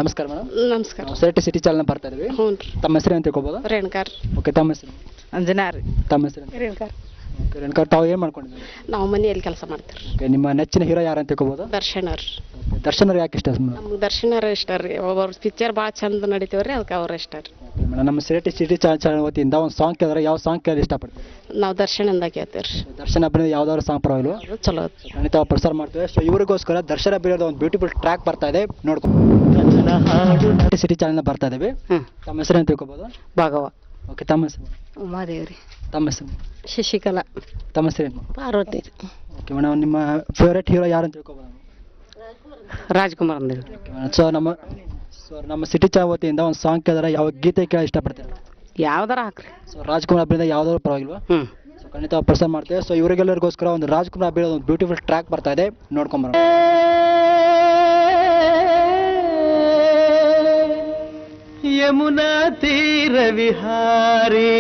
ನಮಸ್ಕಾರ ಮೇಡಮ್. ನಮಸ್ಕಾರ. Select city channel ಬರ್ತಾ ಇದೀವಿ. ಹ್ಞೂ ರೀ. ತಮ್ಮ ಹೆಸರು ಅಂತ ತಿಳ್ಕೊಬೋದಾ? ರೇಣುಕಾರ್. ಓಕೆ, ತಮ್ಮ ಹೆಸರು? ಅಂಜನಾ ರೀ. ತಮ್ಮ ಹೆಸರು? ರೇಣುಕಾರ್. ಓಕೆ ರೇಣುಕಾ, ತಾವು ಏನು ಮಾಡ್ಕೊಂಡಿದ್ದೀರಿ? ನಾವು ಮನೆಯಲ್ಲಿ ಕೆಲಸ ಮಾಡ್ತೀವಿ. ಓಕೆ, ನಿಮ್ಮ ನೆಚ್ಚಿನ ಹೀರೋ ಯಾರು ಅಂತ ತಿಳ್ಕೊಬೋದಾ? ದರ್ಶನ ರೀ. ದರ್ಶನ್ ಅವ್ರು ಯಾಕೆ ಇಷ್ಟ ಮೇಡಮ್? ನಮ್ಗೆ ದರ್ಶನರ ಇಷ್ಟ ರೀ. ಒಬ್ಬರು ಪಿಕ್ಚರ್ ಭಾಳ ಚಂದ ನಡೀತೀವ್ರಿ, ಅದಕ್ಕೆ ಅವ್ರ ಇಷ್ಟ ರೀ. ಮೇಡಮ್, ನಮ್ಮ ಸೆಲೆಕ್ಟ್ ಸಿಟಿ ಚಾನಲ್ ವತಿಯಿಂದ ಒಂದು ಸಾಂಗ್ ಕೇಳಿದ್ರೆ ಯಾವ ಸಾಂಗ್ ಕೇಳಿ ಇಷ್ಟಪಡ್ತೀವಿ? ನಾವು ದರ್ಶನದಿಂದ ಕೇಳ್ತೀವಿ ರೀ. ದರ್ಶನ್ ಅಭಿನಯ ಯಾವ್ದಾದ್ರು ಸಾಂಗ್ ಪರವಾಗಿಲ್ವಾ? ಅದು ಚಲೋ ಐತಿ. ಖಂಡಿತ ಪ್ರಸಾರ ಮಾಡ್ತೇವೆ. ಸೊ ಇವರಿಗೋಸ್ಕರ ದರ್ಶನ್ ಅಭಿನಯದ ಒಂದು ಬ್ಯೂಟಿಫುಲ್ ಟ್ರ್ಯಾಕ್ ಬರ್ತಾ ಇದೆ, ನೋಡ್ಕೊ. ಸಿಟಿ ಚಾನಲ್ ಬರ್ತಾ ಇದ್ದೀವಿ. ತಮ್ಮ ಹೆಸರು ಅಂತ ತಿಳ್ಕೊಬೋದಾ? ಭಾಗವ. ಓಕೆ, ತಮ್ಮ ಹೆಸರು? ಉಮಾದೇವ್ರಿ. ತಮ್ಮ ಹೆಸರು? ಶಶಿಕಲಾ. ತಮ್ಮ ಹೆಸರೇನು? ಪಾರ್ವತಿ. ಓಕೆ ಮೇಡಮ್, ನಿಮ್ಮ ಫೇವ್ರೇಟ್ ಹೀರೋ ಯಾರು ಅಂತ ತಿಳ್ಕೊಬೋದಾ? ರಾಜ್ಕುಮಾರ್ ಅಂದೇವಿ. ಸೊ ನಮ್ಮ ಸಿಟಿ ಚಾನಲ್ ವತಿಯಿಂದ ಒಂದು ಸಾಂಗ್ ಕೇಳಿದ್ರೆ ಯಾವ ಗೀತೆ ಕೇಳಿ ಇಷ್ಟಪಡ್ತೀರಾ? ಯಾವ್ದಾರ ಹಾಕ್ರಿ. ಸೊ ರಾಜ್ಕುಮಾರ್ ಅಭಿನಯದ ಯಾವ್ದಾದ್ರು ಪರವಾಗಿಲ್ವಾ? ಸೊ ಖಂಡಿತ ಪ್ರಸಾರ ಮಾಡ್ತೇವೆ. ಸೊ ಇವರಿಗೆಲ್ಲರಿಗೋಸ್ಕರ ಒಂದು ರಾಜ್ಕುಮಾರ್ ಅಭಿನಯದ ಒಂದು ಬ್ಯೂಟಿಫುಲ್ ಟ್ರ್ಯಾಕ್ ಬರ್ತಾ ಇದೆ, ನೋಡ್ಕೊಂಬರೋಣ. ಯಮುನಾ ತೀರ ವಿಹಾರಿ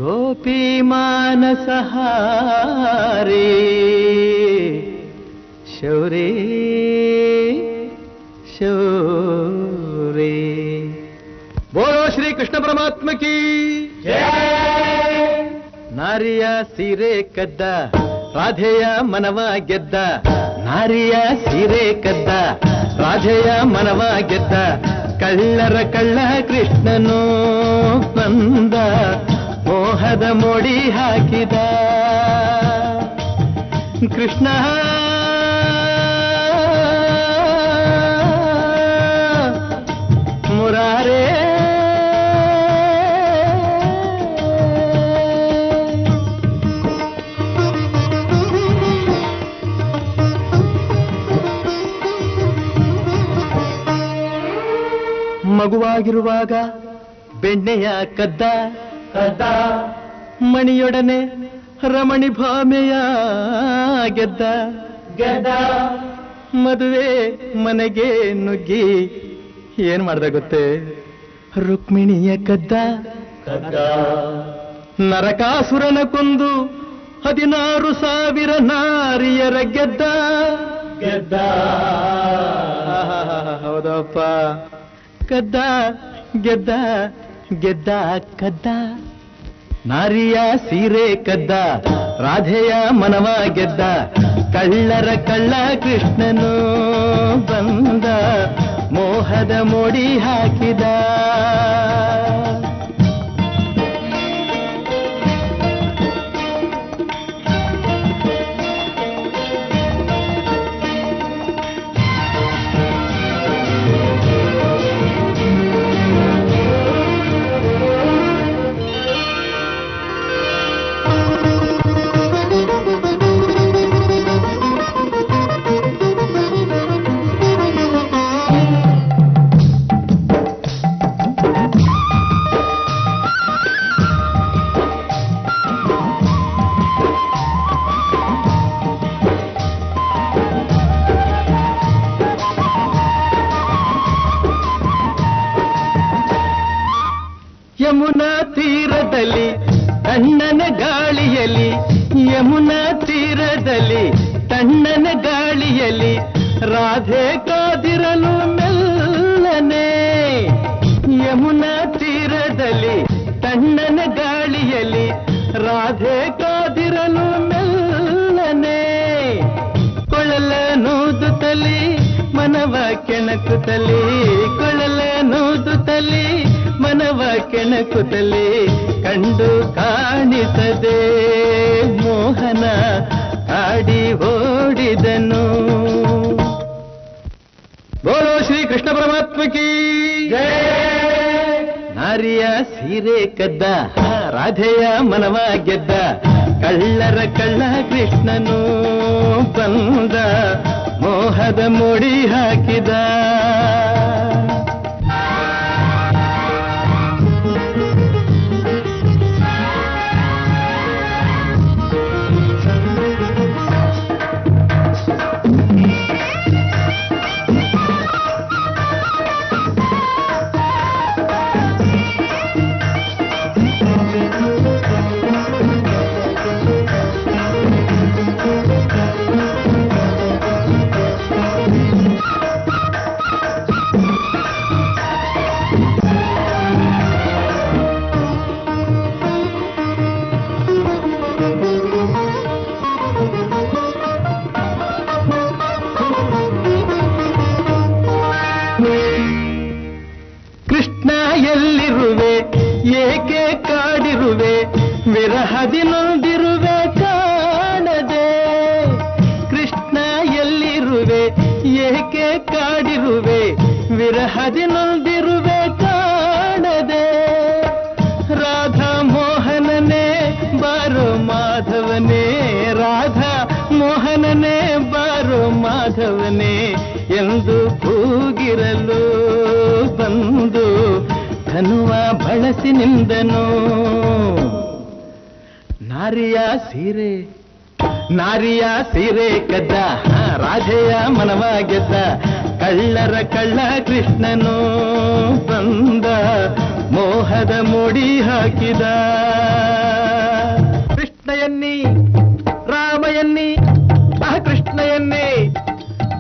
ಗೋಪಿ ಮಾನಸ ಹಾರಿ ಶೌರಿ ಶೌರಿ. ಬೋಲೋ ಶ್ರೀ ಕೃಷ್ಣ ಪರಮಾತ್ಮ ಕಿ ನಾರಿಯ ಸೀರೆ ಕದ್ದ ರಾಧೆಯ ಮನವ ಗೆದ್ದ, ನಾರಿಯ ಸೀರೆ ಕದ್ದ ರಾಧೆಯ ಮನವ ಗೆದ್ದ, ಕಳ್ಳರ ಕಳ್ಳ ಕೃಷ್ಣನು ಬಂದ, ಮೋಹದ ಮೋಡಿ ಹಾಕಿದ ಕೃಷ್ಣ. ಮುರಾರೇ ಮಗುವಾಗಿರುವಾಗ ಬೆಣ್ಣೆಯ ಕದ್ದ ಕದ್ದ, ಮಣಿಯೊಡನೆ ರಮಣಿ ಭಾಮೆಯ ಗೆದ್ದ ಗೆದ್ದ, ಮದುವೆ ಮನೆಗೆ ನುಗ್ಗಿ ಏನ್ ಮಾಡ್ದ ಗೊತ್ತೇ? ರುಕ್ಮಿಣಿಯ ಕದ್ದ ಕದ್ದ, ನರಕಾಸುರನ ಕೊಂದು 16,000 ನಾರಿಯರ ಗೆದ್ದ ಗೆದ್ದ. ಹೌದಪ್ಪ, ಕದ್ದ ಗೆದ್ದ ಗೆದ್ದ ಕದ್ದ, ನಾರಿಯ ಸೀರೆ ಕದ್ದ ರಾಧೆಯ ಮನವ ಗೆದ್ದ, ಕಳ್ಳರ ಕಳ್ಳ ಕೃಷ್ಣನು ಬಂದ, ಮೋಹದ ಮೋಡಿ ಹಾಕಿದ. ಯಮುನಾ ತೀರದಲ್ಲಿ ತಣ್ಣನ ಗಾಳಿಯಲ್ಲಿ, ಯಮುನಾ ತೀರದಲ್ಲಿ ತಣ್ಣನ ಗಾಳಿಯಲ್ಲಿ, ರಾಧೆ ಕಾದಿರಲು ಮೆಲ್ಲನೆ, ಯಮುನಾ ತೀರದಲ್ಲಿ ತಣ್ಣನ ಗಾಳಿಯಲ್ಲಿ, ರಾಧೆ ಕಾದಿರಲು ಮೆಲ್ಲನೆ, ಕೊಳಲ ನೂದುತ್ತಲಿ ಮನವ ಕೆಣಕುತ್ತಲಿ, ಕೊಳಲ ನೂದುತ್ತಲಿ ಮನವ ಕೆಣಕುತ್ತಲಿ, ಕಂಡು ಕಾಣಿಸದೆ ಮೋಹನ ಆಡಿ ಓಡಿದನು. ಬೋಲೋ ಶ್ರೀ ಕೃಷ್ಣ ಪರಮಾತ್ಮ ಕಿ ಜಯ. ನಾರಿಯ ಸೀರೆ ಕದ್ದ ರಾಧೆಯ ಮನವ ಗೆದ್ದ, ಕಳ್ಳರ ಕಳ್ಳ ಕೃಷ್ಣನು ಬಂದ, ಮೋಹದ ಮೋಡಿ ಹಾಕಿದ. ವಿರಹದಿ ನೊಂದಿರುವೆ ಕಾಣದೆ ಕೃಷ್ಣ ಎಲ್ಲಿರುವೆ ಏಕೆ ಕಾಡಿರುವೆ ವಿರಹದಿ ನೊಂದಿರುವೆ ಕಾಣದೆ ರಾಧಾ ಮೋಹನನೇ ಬಾರೋ ಮಾಧವನೇ ರಾಧಾ ಮೋಹನನೇ ಬಾರೋ ಮಾಧವನೇ ಎಂದು ಕೂಗಿರಲು ಬಂದು ಧನುವ ಬಳಸಿ ನಿಂದನು ನಾರಿಯ ಸೀರೆ ಕದ್ದ ರಾಧೆಯ ಮನವ ಗೆದ್ದ ಕಳ್ಳರ ಕಳ್ಳ ಕೃಷ್ಣನು ಬಂದ ಮೋಹದ ಮುಡಿ ಹಾಕಿದ ಕೃಷ್ಣಯನ್ನಿ ರಾಮಯನ್ನಿ ಕೃಷ್ಣಯನ್ನಿ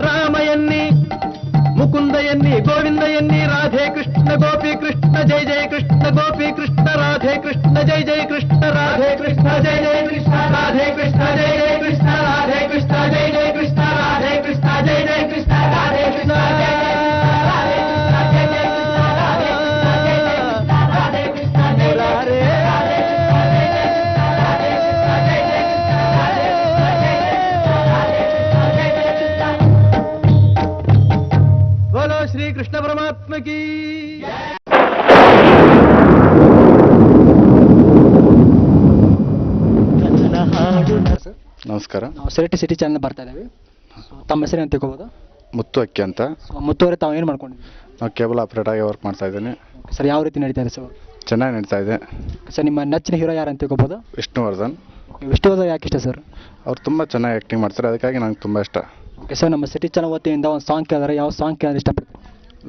ರಾಮಯನ್ನಿ ಮುಕುಂದಯನ್ನಿ ಗೋವಿಂದಯನ್ನಿ ರಾಧೆ ಕೃಷ್ಣ ಗೋಪಿ ಕೃಷ್ಣ ಜಯ ಜಯ ಕೃಷ್ಣ ಗೋಪಿ ಕೃಷ್ಣ ರಾಧೆ ಕೃಷ್ಣ ಜಯ ಜಯ ಕೃಷ್ಣ ರಾಧೆ ಕೃಷ್ಣ ಜಯ ಜಯ ಕೃಷ್ಣ ರಾಧೆ ಕೃಷ್ಣ ಜಯ ಜಯ ಕೃಷ್ಣ ರಾಧೆ ಕೃಷ್ಣ ಜಯ ಜಯ ಕೃಷ್ಣ ರಾಧೆ ಕೃಷ್ಣ ಜಯ ಜಯ ಕೃಷ್ಣ ರಾಧೆ ಕೃಷ್ಣ ಜಯ बोलो श्री कृष्ण परमात्मा की ನಮಸ್ಕಾರ. ನಾವು ಸೆಲೆಕ್ಟ್ ಸಿಟಿ ಚಾನಲ್ ಬರ್ತಾ ಇದ್ದೀವಿ. ತಮ್ಮ ಹೆಸರು ಅಂತ ತಿಳ್ಕೊಬೋದು? ಮುತ್ತು ಅಕ್ಕಿ ಅಂತ. ಮುತ್ತುವರೆ ತಾವು ಏನು ಮಾಡ್ಕೊಂಡಿದ್ದೀವಿ? ನಾವು ಕೇಬಲ್ ಆಪರೇಟರ್ ಆಗಿ ವರ್ಕ್ ಮಾಡ್ತಾ ಇದ್ದೀನಿ. ಸರ್, ಯಾವ ರೀತಿ ನಡೀತಾ ಇದೆ ಸರ್? ಚೆನ್ನಾಗಿ ನಡೀತಾ ಇದೆ. ಸರ್, ನಿಮ್ಮ ನೆಚ್ಚಿನ ಹೀರೋ ಯಾರು ಅಂತ ತಿಳ್ಕೊಬೋದು? ವಿಷ್ಣುವರ್ಧನ್. ವಿಷ್ಣುವರ್ಧನ್ ಯಾಕೆ ಇಷ್ಟ ಸರ್? ಅವ್ರು ತುಂಬ ಚೆನ್ನಾಗಿ ಆ್ಯಕ್ಟಿಂಗ್ ಮಾಡ್ತಾರೆ, ಅದಕ್ಕಾಗಿ ನಂಗೆ ತುಂಬ ಇಷ್ಟ. ಓಕೆ ಸರ್, ನಮ್ಮ ಸಿಟಿ ಚಾನಲ್ ವತಿಯಿಂದ ಒಂದು ಸಾಂಗ್ ಕೇಳಿದ್ರೆ ಯಾವ ಸಾಂಗ್ ಕೇಳಿದ್ರೆ ಇಷ್ಟಪಡ್ತೀವಿ?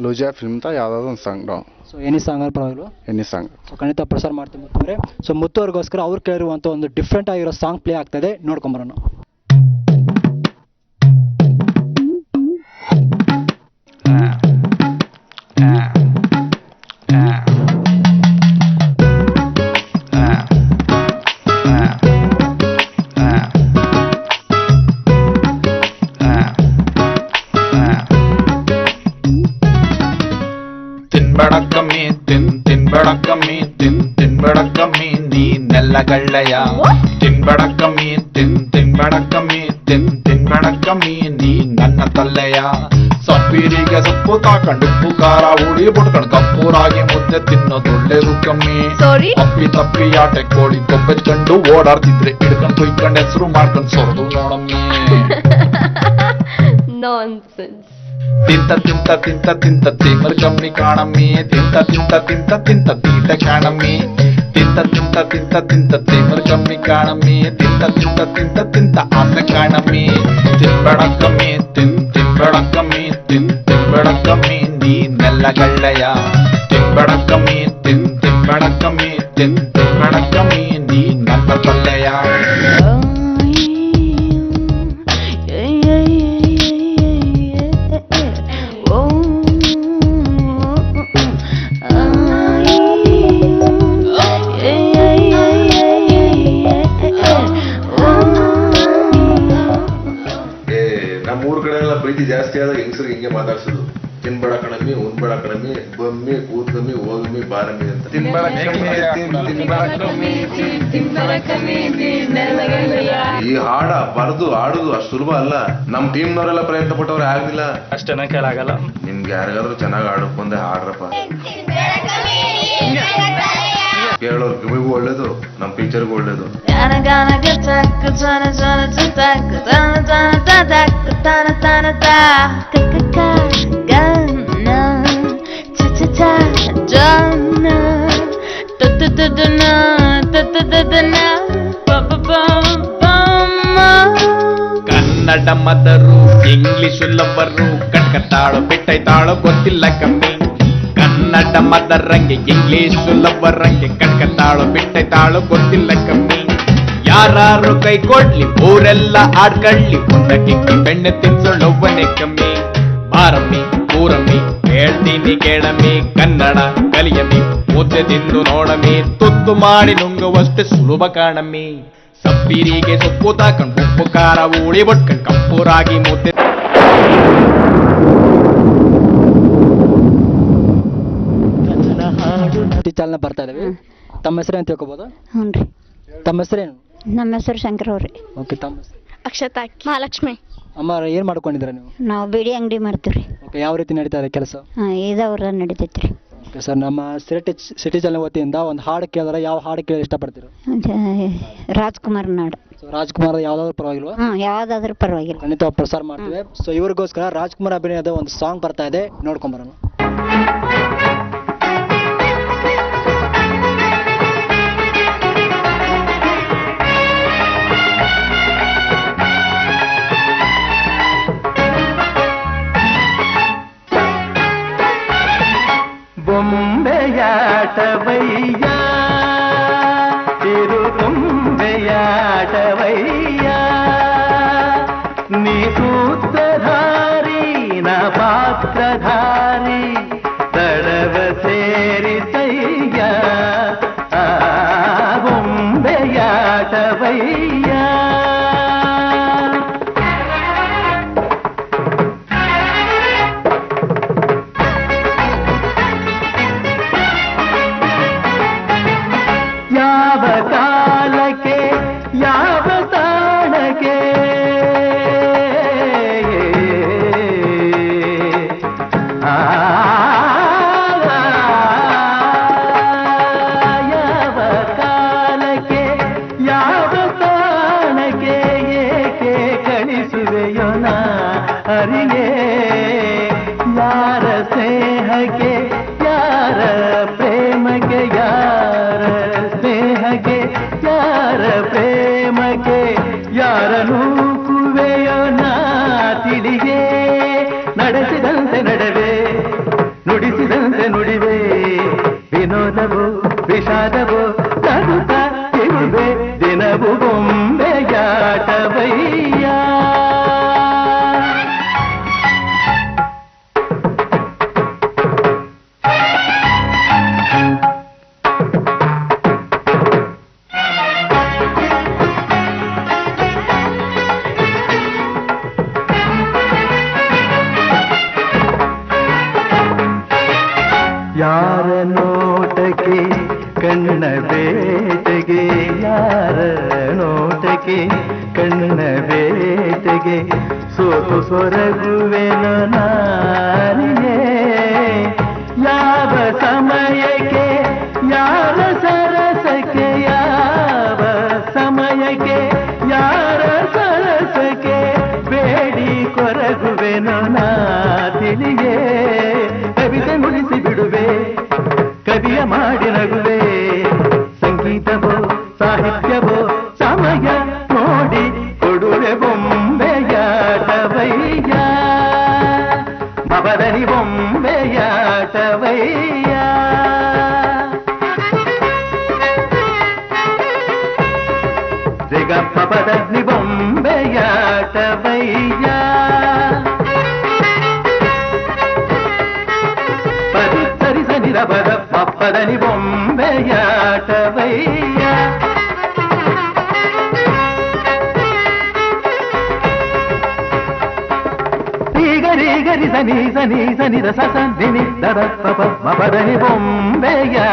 ಲೂಜಾ ಫಿಲ್ಮ್ ಅಂತ ಯಾವುದಾದ್ರು ಒಂದು ಸಾಂಗ್ ನಾವು ಸೊ ಎನಿ ಸಾಂಗ್ ಅಲ್ಲಿ ಪರವಾಗಿಲ್ಲ, ಎನಿ ಸಾಂಗ್ ಸೊ ಖಂಡಿತ ಪ್ರಸಾರ ಮಾಡ್ತೀವಿ ಮುತ್ತುವರೆ. ಸೊ ಮುತ್ತುವರೆಗೋಸ್ಕರ ಅವ್ರು ಕೇಳಿರುವಂಥ ಒಂದು ಡಿಫ್ರೆಂಟ್ ಆಗಿರೋ ಸಾಂಗ್ ಪ್ಲೇ ಆಗ್ತಾ ಇದೆ, ನೋಡ್ಕೊಂಬರೋಣ. ತಿನ್ಬೇಡಕ್ಕಮ್ಮಿ ನೀನೆಲ್ಲಗಳ್ಳಯ್ಯ ತಿನ್ಬೇಡಕ್ಕಮ್ಮಿ ತಿನ್ಬೇಡಕ್ಕಮ್ಮಿ ತಿನ್ಬೇಡಕ್ಕಮ್ಮಿ ನೀ ನನ್ನ ತಲ್ಲೆಯ ಸಪ್ಪೀರಿಗೆ ಸೊಪ್ಪು ತಾಕೊಂಡು ಉಪ್ಪು ಖಾರ ಹುಳಿ ಬಿಟ್ಕೊಂಡು ಕಪ್ಪೂರಾಗಿ ಮುದ್ದೆ ತಿನ್ನೋದೊಳ್ಳೆದು ಕಮ್ಮಿ. ಅಪ್ಪಿ ತಪ್ಪಿ ಆಟೆ ಕೋಳಿ ಕೊಬ್ಬೆಚ್ಕೊಂಡು ಓಡಾಡ್ತಿದ್ರೆ ಹಿಡ್ಕೊಂಡು ಕೊಯ್ಕೊಂಡು ಹೆಸರು ಮಾಡ್ಕೊಂಡು ಸೊರದು ನೋಡಮ್ಮಿ. ತಿಂತ ತಿಂತ ತಿಂತ ತಿಂತ ತಿಮ್ಮರ್ ಕಮ್ಮಿ ಕಾಣಮ್ಮಿ ತಿಂತ ತಿಂತ ತಿಂತ ತಿಂತ ತೀಟ ಕಾಣಮ್ಮಿ ತಿಂತ ತಿಂತ ತಿಂತ ತಿಂತ ತಿಮ್ಮರ್ ಕಮ್ಮಿ ಕಾಣಮ್ಮಿ ತಿಂತ ತಿಂತ ತಿಂತ ತಿಂತ ಆಸೆ ಕಾಣಮ್ಮಿ. ತಿನ್ಬೇಡಕ್ಕಮ್ಮಿ ತಿನ್ಬೇಡಕ್ಕಮ್ಮಿ ತಿನ್ಬೇಡಕ್ಕಮ್ಮಿ ನೀನೆಲ್ಲಗಳ್ಳಯ್ಯ ತಿನ್ಬೇಡಕ್ಕಮ್ಮಿ ತಿನ್ಬೇಡಕ್ಕಮ್ಮಿ ತಿನ್ಬೇಡಕ್ಕಮ್ಮಿ ನೀ ನನ್ನ ತಲ್ಲೆಯ. ನಮ್ಮೂರ್ ಕಡೆ ಎಲ್ಲ ಪ್ರೀತಿ ಜಾಸ್ತಿ ಆದಾಗ ಹೆಂಗಸರಿಗೆ ಹಿಂಗೆ ಮಾತಾಡ್ಸೋದು. ತಿನ್ಬೇಡ ಕಣಮ್ಮಿ ಉಣ್ಬೇಡ ಕಣಮ್ಮಿ ಬಮ್ಮಿ ಕೂದಮ್ಮಿ ಹೋಗಮ್ಮಿ ಬಾರಮ್ಮಿ ಅಂತ. ಈ ಹಾಡ ಬರೆದು ಆಡುದು ಅಷ್ಟು ಸುಲಭ ಅಲ್ಲ. ನಮ್ ಟೀಮ್ನವರೆಲ್ಲ ಪ್ರಯತ್ನ ಪಟ್ಟವ್ರೆ ಆಗ್ಲಿಲ್ಲ. ಅಷ್ಟೇನ ಕೇಳಾಗಲ್ಲ. ನಿಮ್ಗೆ ಯಾರಿಗಾದ್ರೂ ಚೆನ್ನಾಗಿ ಆಡಕ್ ಬಂದೆ ಹಾಡ್ರಪ್ಪ. ಕೇಳೋರ್ ಕಿವಿಗೂ ಒಳ್ಳೇದು, ನಮ್ ಟೀಚರ್ಗೂ ಒಳ್ಳೇದು. ಕನ್ನಡ ಮದರು ಇಂಗ್ಲಿಷು ಲವರು ಕಟ್ಕತಾಳು ಬಿಟ್ಟೈತಾಳು ಗೊತ್ತಿಲ್ಲ ಕಮ್ಮಿ. ಕನ್ನಡ ಮದರಂಗೆ ಇಂಗ್ಲಿಷು ಲವರಂಗೆ ಕಟ್ಕತಾಳು ಬಿಟ್ಟೈತಾಳು ಗೊತ್ತಿಲ್ಲ ಕಮ್ಮಿ. ಯಾರು ಕೈ ಕೊಡ್ಲಿ ಊರೆಲ್ಲ ಆಡ್ಕಳ್ಳಿ ಮುಂದಕ್ಕಿಕ್ಕಿ ಬೆಣ್ಣೆ ತಿನ್ಸೊಳ್ಳೊಬ್ಬನೇ ಕಮ್ಮಿ. ಬಾರಮ್ಮಿ ಊರಮ್ಮಿ ಹೇಳ್ತೀನಿ ಕೇಳಮ್ಮಿ ಕನ್ನಡ ಕಲಿಯಮ್ಮಿ ಮುದ್ದೆ ತಿಂದು ನೋಡಮ್ಮಿ ತುತ್ತು ಮಾಡಿ ನುಂಗುವಷ್ಟೇ ಸುಲಭ ಕಾಣಮ್ಮಿ. ಸಪ್ಪೀರಿಗೆ ಸೊಪ್ಪು ತಾಕೊಂಡು ಉಪ್ಪು ಖಾರ ಉಳಿ ಬಟ್ಕೊಂಡು ಕಪ್ಪೂರಾಗಿ ಮುದ್ದೆ. ಚಾನಲ್ ಬರ್ತಾ ಇದ್ದೀವಿ. ತಮ್ಮ ಹೆಸರು ಅಂತ ತಿಳ್ಕೊಬೋದು? ಹ್ಞೂ ರೀ. ತಮ್ಮ ಹೆಸರೇನು? ನಮ್ಮ ಹೆಸರು ಶಂಕರ್ ಅವ್ರಿ. ಓಕೆ, ತಮ್ಮ ಹೆಸರು? ಅಕ್ಷತಾ ಮಹಾಲಕ್ಷ್ಮಿ. ಅಮ್ಮ, ಏನು ಮಾಡ್ಕೊಂಡಿದ್ದೀರಾ ನೀವು? ನಾವು ಬಿಡಿ ಅಂಗಡಿ ಮಾಡ್ತೀವಿ ರೀ. ಓಕೆ, ಯಾವ ರೀತಿ ನಡೀತಾ ಇದೆ ಕೆಲಸ? ಇದವ್ರ ನಡೀತೈತಿ ರೀ. ಓಕೆ ಸರ್, ನಮ್ಮ ಸಿಟಿ ಚಾನಲ್ ವತಿಯಿಂದ ಒಂದು ಹಾಡು ಕೇಳಿದ್ರೆ ಯಾವ ಹಾಡು ಕೇಳಿ ಇಷ್ಟಪಡ್ತೀರಾ? ರಾಜ್ಕುಮಾರ್ ನಾಡು. ಸೊ ರಾಜ್ಕುಮಾರ್ ಯಾವ್ದಾದ್ರು ಪರವಾಗಿಲ್ವಾ? ಯಾವ್ದಾದ್ರೂ ಪರವಾಗಿಲ್ಲ. ಖಂಡಿತ ಪ್ರಸಾರ ಮಾಡ್ತೀವಿ. ಸೊ ಇವ್ರಿಗೋಸ್ಕರ ರಾಜ್ಕುಮಾರ್ ಅಭಿನಯದ ಒಂದು ಸಾಂಗ್ ಬರ್ತಾ ಇದೆ, ನೋಡ್ಕೊಂಬರೋಣ. ಬೊಂಬೆಯಾಟವಯ್ಯ ತಿರು ಗೊಂಬೆಯಾಟವಯ್ಯ ನೀ ಸೂತ್ರಧಾರಿ ನ ಪಾತ್ರಧಾರಿ ತಳವ ಸೇರಿಸಯ್ಯ ಬೊಂಬೆಯಾಟವಯ್ಯ. ಯಾವ ಕಾಲಕ್ಕೆ ಯಾವ ತಾಣಕ್ಕೆ ಯಾವ ಕಾಲಕ್ಕೆ ಯಾವ ತಾಣಕ್ಕೆ ಏಕೆ ಕಳಿಸುವೆಯೋ ನಾ ಅರಿಯೇ ಯಾರ ಸ್ನೇಹಕ್ಕೆ ಯಾರ ಪ್ರೇಮಕ್ಕೆ ಯಾರ ಸ್ನೇಹಕ್ಕೆ ಯಾರ ಪ್ರೇಮಕ್ಕೆ ಯಾರನು ಕುವೆಯೋ ನಾ ತಿಳಿಗೆ ನಡೆಸಿದಂತೆ ನಡೆವೆ ನುಡಿಸಿದಂತೆ ನುಡಿವೆ ವಿನೋದವು ವಿಷಾದವು ನಗುತ್ತ ಇರುವೆ ದಿನವು ಬೊಂಬೆಯಾಟವಯ್ಯ. ಯಾರ ನೋಟಕ್ಕೆ ಕಣ್ಣ ಬೇಟೆಗೆ ಯಾರ ನೋಟಕ್ಕೆ ಕಣ್ಣ ಬೇಟೆಗೆ ಸೋತು ಸೊರಗುವೆನು ನಾನಿಯೇ ಯಾವ ಸಮಯಕ್ಕೆ ಯಾರ ಸರಸಕ್ಕೆ ಯಾವ ಸಮಯಕ್ಕೆ ಯಾರ ಸರಸಕ್ಕೆ ಬೇಡಿ ಕೊರಗುವೆನು ನಾ ತಿಳಿಯೇ ಕವಿತೆ ಮುಗಿಸಿ ಬಿಡುವೆ ಕವಿಯ ಮಾಡಿ ನಗುವೆ ಸಂಗೀತವೋ ಸಾಹಿತ್ಯವೋ ಸಮಯ ನೋಡಿ ಕೊಡುವೆ ಬೊಂಬೆಯಾಟವಯ್ಯ ಮಬದನಿ ಬೊಂಬೆಯಾಟವಯ್ಯ. ರಿಗಪ್ಪ ಪದನಿ ಬೊಂಬೆಯಾಟವಯ್ಯ ಪಪ್ಪದನಿ ಬೊಂಬೆಯಾಟವಯ್ಯ. ಗರಿ ಸನಿ ಸನಿ ಸನಿ ದ ಸ ನಿನಿ ದದ ಪಪ ಮಪದನಿ ಬೊಂಬೆಯಾಟವಯ್ಯ.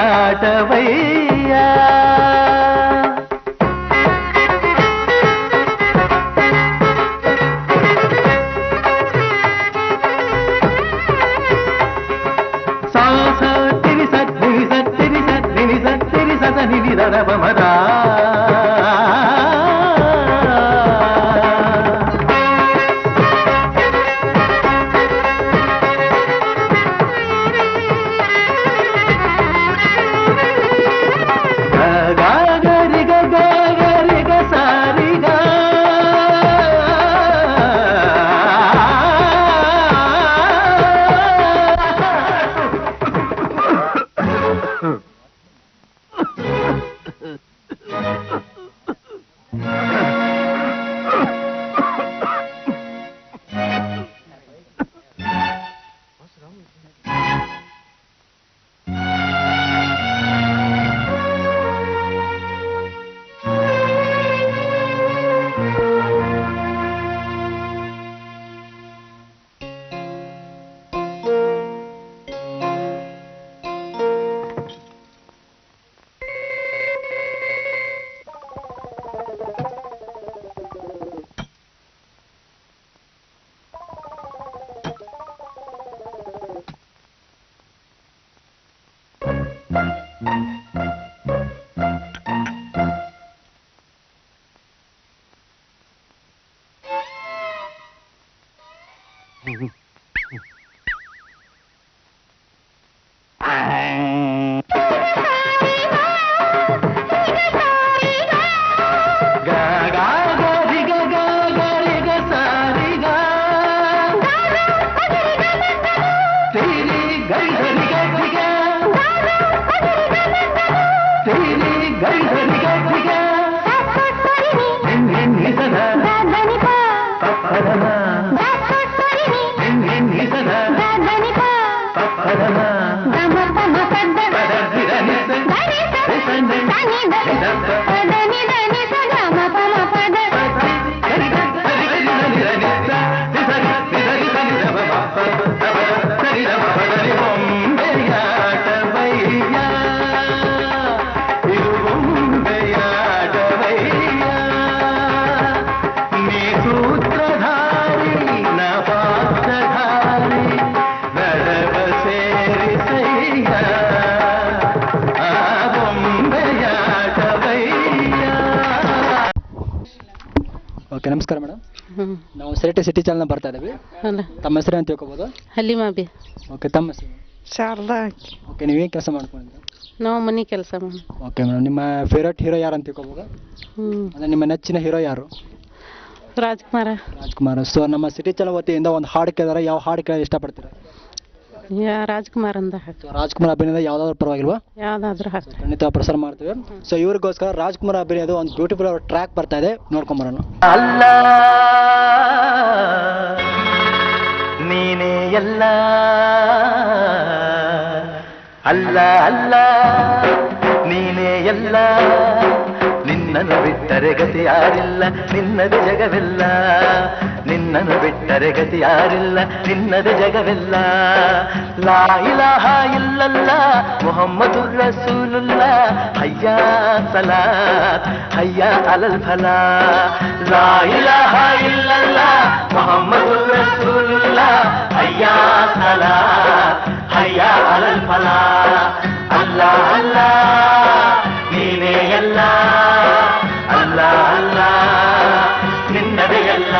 ಓಕೆ ನಮಸ್ಕಾರ ಮೇಡಮ್. ಹ್ಞೂ ನಾವು ಸೆಲೆಕ್ಟ್ ಸಿಟಿ ಚಾನಲ್ ಬರ್ತಾ ಇದ್ದೀವಿ. ಅಲ್ಲ ತಮ್ಮ ಹೆಸರು ಅಂತ ತಿಳ್ಕೊಬೋದು? ಹಲ್ಲಿಮಾಬಿ ಓಕೆ ತಮ್ಮ ಹೆಸರು? ಶಾರದಾ. ಓಕೆ ನೀವೇನು ಕೆಲಸ ಮಾಡ್ಕೊಂಡಿದ್ದೀರಾ? ನಾವು ಮನೆ ಕೆಲಸ ಮಾಡಿ. ಓಕೆ ಮೇಡಮ್, ನಿಮ್ಮ ಫೇವ್ರೇಟ್ ಹೀರೋ ಯಾರು ಅಂತ ತಿಳ್ಕೊಬೋದು? ಅಂದರೆ ನಿಮ್ಮ ನೆಚ್ಚಿನ ಹೀರೋ ಯಾರು? ರಾಜ್ಕುಮಾರ. ರಾಜ್ಕುಮಾರ್. ಸೊ ನಮ್ಮ ಸಿಟಿ ಚಾನಲ್ ವತಿಯಿಂದ ಒಂದು ಹಾಡು ಕೇಳಿದಾರೆ, ಯಾವ ಹಾಡು ಕೇಳೋದು ಇಷ್ಟಪಡ್ತೀರಾ? ರಾಜ್ಕುಮಾರ್ ಅಂದ ಹಾಕಿ. ಸೊ ರಾಜ್ಕುಮಾರ್ ಅಭಿನಯದ ಯಾವುದಾದ್ರು ಪರವಾಗಿಲ್ವಾ? ಯಾವುದಾದ್ರೂ ಹಾಕಿ. ಖಂಡಿತ ಪ್ರಸಾರ ಮಾಡ್ತೀವಿ. ಸೊ ಇವ್ರಿಗೋಸ್ಕರ ರಾಜ್ಕುಮಾರ್ ಅಭಿನಯದ ಒಂದು ಬ್ಯೂಟಿಫುಲ್ ಟ್ರ್ಯಾಕ್ ಬರ್ತಾ ಇದೆ, ನೋಡ್ಕೊಂಬರೋಣ. ಅಲ್ಲ ನೀನೇ ಎಲ್ಲ, ಅಲ್ಲ ಅಲ್ಲ ನೀನೇ ಎಲ್ಲ, ನಿನ್ನನ್ನು ಬಿಟ್ಟರೆ ಗತಿ ಯಾರಿಲ್ಲ, ನಿನ್ನದು ಜಗವೆಲ್ಲ, ನಿನ್ನನ್ನು ಬಿಟ್ಟರೆ ಗತಿ ಯಾರಿಲ್ಲ, ನಿನ್ನದು ಜಗವೆಲ್ಲ. ಲಾ ಇಲಾಹ ಇಲ್ಲಲ್ಲ ಮುಹಮ್ಮದುರ್ ರಸೂಲುಲ್ಲಾ, ಹಯ್ಯಾ ಸಲಾತ್ ಹಯ್ಯಾ ಅಲಲ್ ಫಲಾ. ಲಾ ಇಲಾಹ ಇಲ್ಲಲ್ಲ ಮುಹಮ್ಮದುರ್ ರಸೂಲುಲ್ಲಾ, ಹಯ್ಯಾ ಸಲಾತ್ ಹಯ್ಯಾ ಅಲಲ್ ಫಲಾ. ಅಲ್ಲ ಅಲ್ಲ ನೀನೇ ಎಲ್ಲ, ಅಲ್ಲ ಅಲ್ಲ ನಿನ್ನದೇ ಎಲ್ಲ.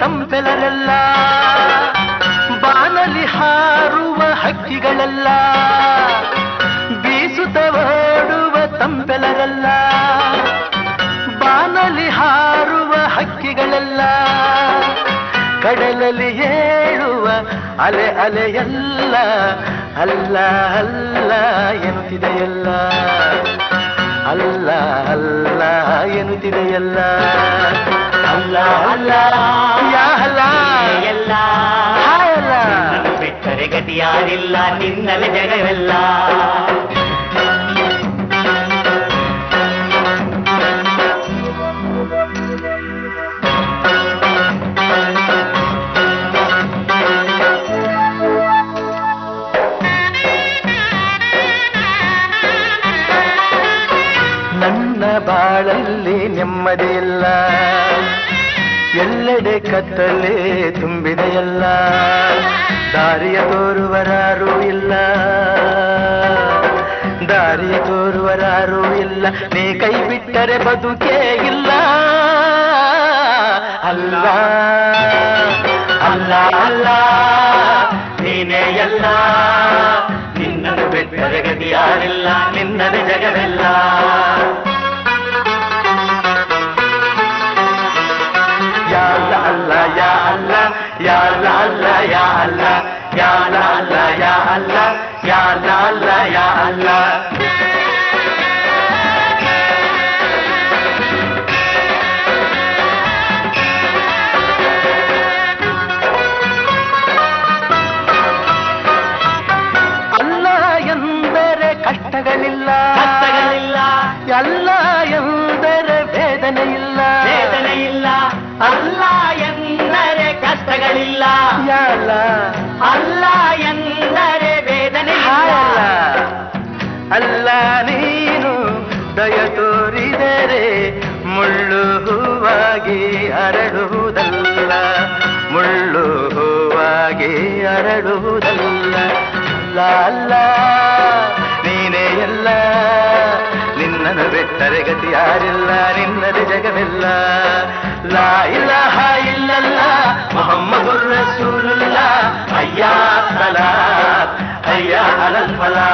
ತಂಪೆಲರೆಲ್ಲ, ಬಾನಲಿ ಹಾರುವ ಹಕ್ಕಿಗಳೆಲ್ಲ, ಬೀಸುತ್ತ ಓಡುವ ತಂಪೆಲರೆಲ್ಲ, ಬಾನಲಿ ಹಾರುವ ಹಕ್ಕಿಗಳೆಲ್ಲ, ಕಡಲಲ್ಲಿ ಏಳುವ ಅಲೆ ಅಲೆಯಲ್ಲ, ಅಲ್ಲ ಅಲ್ಲ ಎನ್ನುತ್ತಿದೆಯಲ್ಲ, ಅಲ್ಲ ಅಲ್ಲ ಎನ್ನುತ್ತಿದೆಯಲ್ಲ. ಅಲ್ಲ ಅಲ್ಲ ಯಾ ಅಲ್ಲ ಎಲ್ಲ, ನಿನ್ನನ್ನು ಬಿಟ್ಟರೆ ಗತಿ ಯಾರಿಲ್ಲ, ನಿನ್ನಲೆ ಜಗವೆಲ್ಲ. ನನ್ನ ಬಾಳಲ್ಲಿ ನೆಮ್ಮದಿಯಿಲ್ಲ, ಎಲ್ಲೆಡೆ ಕತ್ತಲೆ ತುಂಬಿದೆಯಲ್ಲ, ದಾರಿಯ ತೋರುವರಾರೂ ಇಲ್ಲ, ದಾರಿಯ ತೋರುವರಾರೂ ಇಲ್ಲ, ನೀ ಕೈ ಬಿಟ್ಟರೆ ಬದುಕೇ ಇಲ್ಲ. ಅಲ್ಲ ಅಲ್ಲ ಅಲ್ಲ ನೀನೇ ಎಲ್ಲ, ನಿನ್ನನ್ನು ಬಿಟ್ಟರೆ ಗತಿ ಯಾರಿಲ್ಲ, ನಿನ್ನದೇ ಜಗವೆಲ್ಲ. ಯಾ ಅಲ್ಲ ಯಾ ಅಲ್ಲ ಯಾ ಅಲ್ಲ ಯಾ ಅಲ್ಲ ಯಾ ಅಲ್ಲ ಯಾ ಅಲ್ಲ ಯಾ ಅಲ್ಲ ಯಾ ಅಲ್ಲ. ಅಲ್ಲ ಎಂದರೆ ಕಷ್ಟಗಳಿಲ್ಲ, ಕಷ್ಟಗಳಿಲ್ಲ, ಎಲ್ಲ ಎಂದರೆ ವೇದನೆ ಇಲ್ಲ, ವೇದನೆ ಇಲ್ಲ, ಅಲ್ಲ ಎಂದರೆ ಕಷ್ಟಗಳಿಲ್ಲ, ಯಾಲ ಅಲ್ಲ ಎಂದರೆ ವೇದನೆ ಇಲ್ಲ. ಅಲ್ಲ ನೀನು ದಯ ತೋರಿದರೆ ಮುಳ್ಳು ಹೂವಾಗಿ ಅರಳುವುದಲ್ಲ, ಮುಳ್ಳು ಹೂವಾಗಿ ಅರಳುವುದಲ್ಲ. ಅಲ್ಲ ಅಲ್ಲ ನೀನೇ ಎಲ್ಲ, ನಿನ್ನನ್ನು ಬಿಟ್ಟರೆ ಗತಿ ಯಾರಿಲ್ಲ, ನಿನ್ನದೇ ಜಗವೆಲ್ಲ. ಲಾ ಇಲಾಹ ಇಲ್ಲಲ್ಲ ಮುಹಮ್ಮದುರ್ ರಸೂಲುಲ್ಲಾ, ಹಯ್ಯಾ ಸಲಾತ್ ಹಯ್ಯಾ ಅಲಲ್ ಫಲಾ.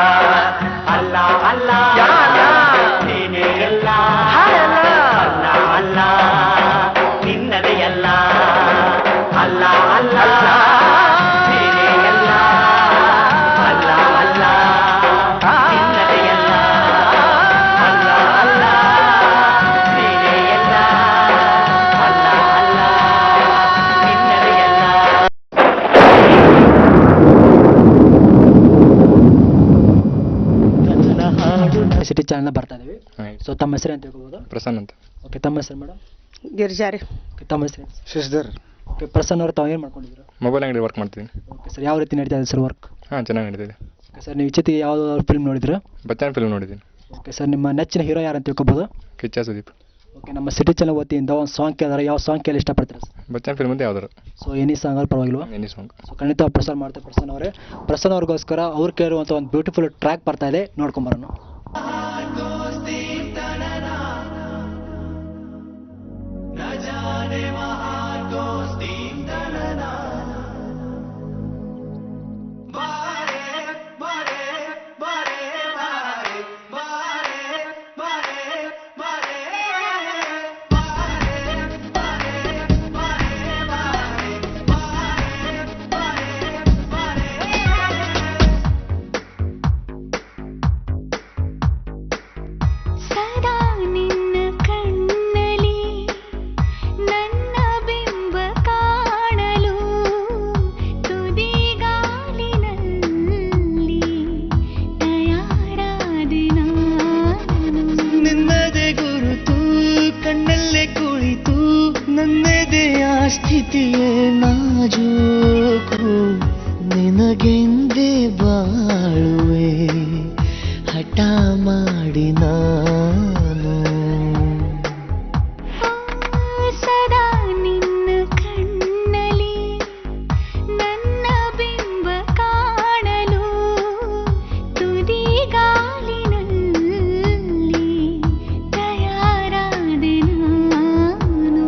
ಅಲ್ಲ ಅಲ್ಲ ನೀನೇ ಎಲ್ಲ, ಅಲ್ಲ ಅಲ್ಲ ನಿನ್ನದೇ ಎಲ್ಲ, ಅಲ್ಲ ಅಲ್ಲ ನೀನೇ ಎಲ್ಲ, ಅಲ್ಲ ಅಲ್ಲ ನಿನ್ನದೇ ಎಲ್ಲ, ಅಲ್ಲ ಅಲ್ಲ ನೀನೇ ಎಲ್ಲ, ಅಲ್ಲ ಅಲ್ಲ ನಿನ್ನದೇ ಎಲ್ಲ. ಸಿಟಿ ಸೊ ತಮ್ಮ ಹೆಸರು ಅಂತ ತಿಳ್ಕೊಬೋದು? ಪ್ರಸನ್ನ ಅಂತ. ಓಕೆ, ತಮ್ಮ ಹೆಸರು ಮೇಡಮ್? ಗಿರಿಜಾರಿ. ಓಕೆ, ತಮ್ಮ ಹೆಸರು? ಶಶಿಧರ್. ಓಕೆ, ಪ್ರಸನ್ನ ಅವ್ರು ತಾವು ಏನು ಮಾಡ್ಕೊಂಡಿದ್ರು? ಮೊಬೈಲ್ ಅಂಗಡಿ ವರ್ಕ್ ಮಾಡ್ತೀನಿ. ಓಕೆ ಸರ್, ಯಾವ ರೀತಿ ನಡೀತಾ ಇದೆ ಸರ್ ವರ್ಕ್? ಹಾಂ, ಚೆನ್ನಾಗಿ ನಡೀತಿದೆ. ಓಕೆ ಸರ್, ನೀವು ಇಚ್ಛಿತಿಗೆ ಯಾವುದಾದ್ರು ಫಿಲ್ಮ್ ನೋಡಿದ್ರೆ? ಬಚ್ಚನ್ ಫಿಲ್ಮ್ ನೋಡಿದ್ದೀನಿ. ಓಕೆ ಸರ್, ನಿಮ್ಮ ನೆಚ್ಚಿನ ಹೀರೋ ಯಾರು ಅಂತ ತಿಳ್ಕೊಬೋದು? ಕಿಚ್ಚ ಸುದೀಪ್. ಓಕೆ, ನಮ್ಮ ಸಿಟಿ ಚಾನಲ್ ವತಿಯಿಂದ ಒಂದು ಸಾಂಗ್ ಕೇಳಿದ್ರೆ ಯಾವ ಸಾಂಗ್ ಕೇಳಿ ಇಷ್ಟಪಡ್ತೀರಾ ಸರ್? ಬಚ್ಚನ್ ಫಿಲ್ಮ್ ಅಂತ ಯಾವ್ದಾರು ಸೊ ಎನಿ ಸಾಂಗ್ ಅಲ್ಲಿ ಪರವಾಗಿಲ್ವಾ? Any song. ಸೊ ಖಂಡಿತ ಪ್ರಸಾರ ಮಾಡ್ತಾರೆ ಪ್ರಸನ್ನ ಅವರೇ. ಪ್ರಸನ್ನ ಅವ್ರಿಗೋಸ್ಕರ ಅವ್ರು ಕೇಳುವಂಥ ಒಂದು ಬ್ಯೂಟಿಫುಲ್ ಟ್ರ್ಯಾಕ್ ಬರ್ತಾ ಇದೆ, ನೋಡ್ಕೊಂಬರೋಣ. ಸದಾ ನಿನ್ನ ಕಣ್ಣಲಿ ನನ್ನ ಬಿಂಬ ಕಾಣಲು, ತುದಿಗಾಲಿನಲ್ಲಿ ತಯಾರಾದೆ ನಾನು. ನಿನ್ನದೇ ಗುರುತು ಕಣ್ಣಲ್ಲೇ ಕುಳಿತು, ನನ್ನದೆಯ ಸ್ಥಿತಿಯೇ ನಾಜೂಕು, ನಿನಗೆಂದೇ ಬಾಳುವೆ ಹಠ ಮಾಡಿ ನಾನು. ಸದಾ ನಿನ್ನ ಕಣ್ಣಲಿ ನನ್ನ ಬಿಂಬ ಕಾಣಲು, ತುದಿಗಾಲಿನಲ್ಲಿ ತಯಾರಾದೆ ನಾನು.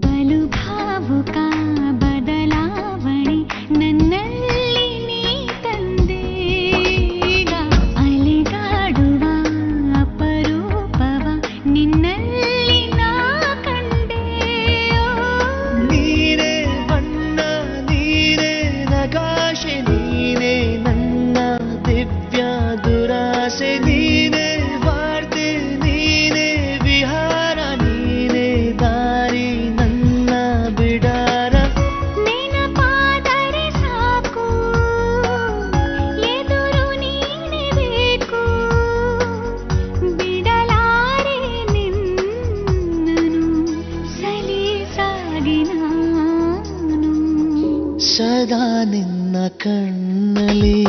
ಬಲು ಭಾವುಕ ಬದಲಾವಣೆ ನನ್ನಲ್ಲಿ ನೀ ತಂದೆ, ಈಗ ಅಲೆದಾಡುವ ಅಪರೂಪವ ನಿನ್ನಲ್ಲಿ ನಾ ಕಂಡೆ. ನೀನೇ ಬಣ್ಣ, ನೀನೇ ನಕಾಶೆ, ನೀನೇ ನನ್ನ ದಿವ್ಯ ದುರಾಸೆ, ನೀನೇ ವಾರ್ತೆ, ನೀನೇ ವಿಹಾರ, ನೀನೇ ದಾರಿ ನನ್ನ ಬಿಡಾರ. ನೆನಪಾದರೆ ಸಾಕು, ಎದುರು ನೀನೇ ಬೇಕು, ಬಿಡಲಾರೆ ನಿನ್ನನು ಸಲೀಸಾಗಿ ನಾನು. ಸದಾ ನಿನ್ನ ಕಣ್ಣಲಿ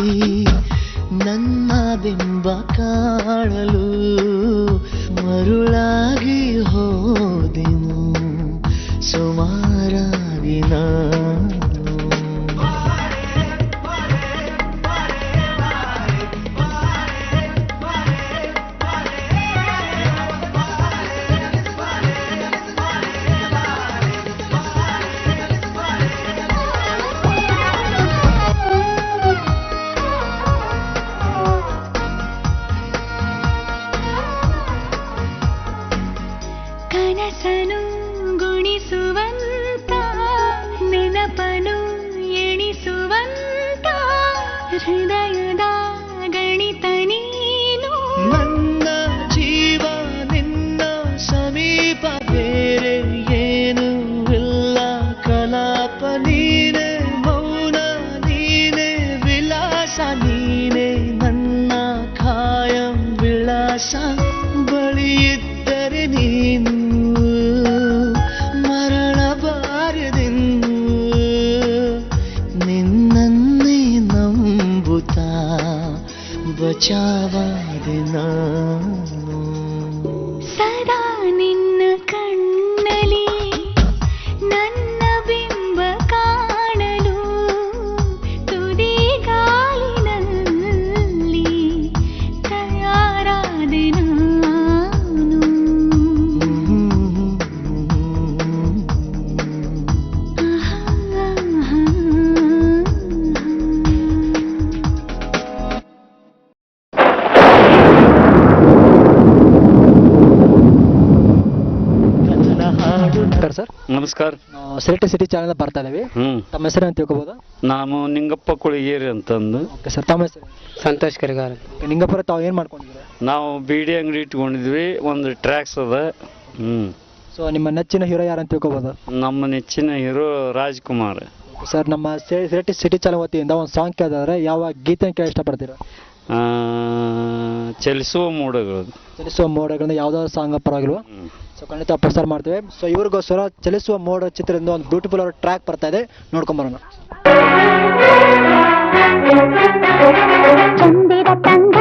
ನನ್ನ ಬಿಂಬ ಕಾಣಲು, ಮರುಳಾಗಿ ಹೋದೆನು ಸುಮಾರಾಗಿ ನಾನು. ಕನಸನು ಗುಣಿಸುವಂತ, ನೆನಪನು ಎಣಿಸುವಂತ, ಹೃದಯದ ಗಣಿತ ನೀನು. ನನ್ನ ಜೀವ ನಿನ್ನ ಸಮೀಪ, ಬೇರೆ ಏನು ಇಲ್ಲ ಕಲಾಪ, ನೀನೇ ಮೌನ, ನೀನೇ ವಿಲಾಸ, ನೀನೇ ನನ್ನ ಖಾಯಂ ವಿಳಾಸ. ಬಳಿಯಿದ್ದರೆ ನೀನು ಮರಳಬಾರದೆಂದು, ನಿನ್ನನ್ನೇ ನಂಬುತ್ತಾ ಬಚಾವಾದೆ ನಾನು. ಸದಾ ನಿನ್ನ ಕಣ್ಣಲಿ ನನ್ನ ಬಿಂಬ ಕಾಣಲು, ತುದಿಗಾಲಿನಲ್ಲಿ ತಯಾರಾದೆ ನಾನು. ನಮಸ್ಕಾರ. ಸೆಲೆಕ್ಟ್ ಸಿಟಿ ಚಾನಲ್ ಬರ್ತಾ ಇದ್ದೀವಿ. ತಮ್ಮ ಹೆಸರು ಅಂತ ತಿಳ್ಕೊಬೋದಾ? ನಾನು ನಿಂಗಪ್ಪ ಕುಳಿಗೇರಿ ಅಂತಂದು. ಓಕೆ ಸರ್, ತಮ್ಮ ಹೆಸರು? ಸಂತೋಷ್ ಕರಿಗಾರ. ನಿಂಗಪುರ ತಾವು ಏನು ಮಾಡ್ಕೊಂಡಿದ್ದೀರಾ? ನಾವು ಬಿಡಿ ಅಂಗಡಿ ಇಟ್ಕೊಂಡಿದ್ವಿ, ಒಂದು ಟ್ರ್ಯಾಕ್ಸ್ ಅದ. ಸೊ ನಿಮ್ಮ ನೆಚ್ಚಿನ ಹೀರೋ ಯಾರು ಅಂತ ತಿಳ್ಕೊಬೋದಾ? ನಮ್ಮ ನೆಚ್ಚಿನ ಹೀರೋ ರಾಜ್ಕುಮಾರ್. ಸರ್, ನಮ್ಮ ಸೆಲೆಕ್ಟ್ ಸಿಟಿ ಚಾನಲ್ ವತಿಯಿಂದ ಒಂದು ಸಾಂಗ್ ಕೇಳಿದ್ರೆ ಯಾವ ಗೀತೆ ಕೇಳಿ ಇಷ್ಟಪಡ್ತೀರಾ? ಚಲಿಸುವ ಮೋಡಗಳು. ಚಲಿಸುವ ಮೋಡಗಳನ್ನ ಯಾವ್ದಾದ್ರು ಸಾಂಗ್ ಪರವಾಗಿಲ್ವಾ? ಸೊ ಖಂಡಿತ ಪ್ರಸಾರ ಮಾಡ್ತೇವೆ. ಸೊ ಇವ್ರಿಗೋಸ್ಕರ ಚಲಿಸುವ ಮೋಡ ಚಿತ್ರದಿಂದ ಒಂದು ಬ್ಯೂಟಿಫುಲ್ ಅವರ ಟ್ರ್ಯಾಕ್ ಬರ್ತಾ ಇದೆ, ನೋಡ್ಕೊಂಬರೋಣ. ಚಂದಿರ ತಂದ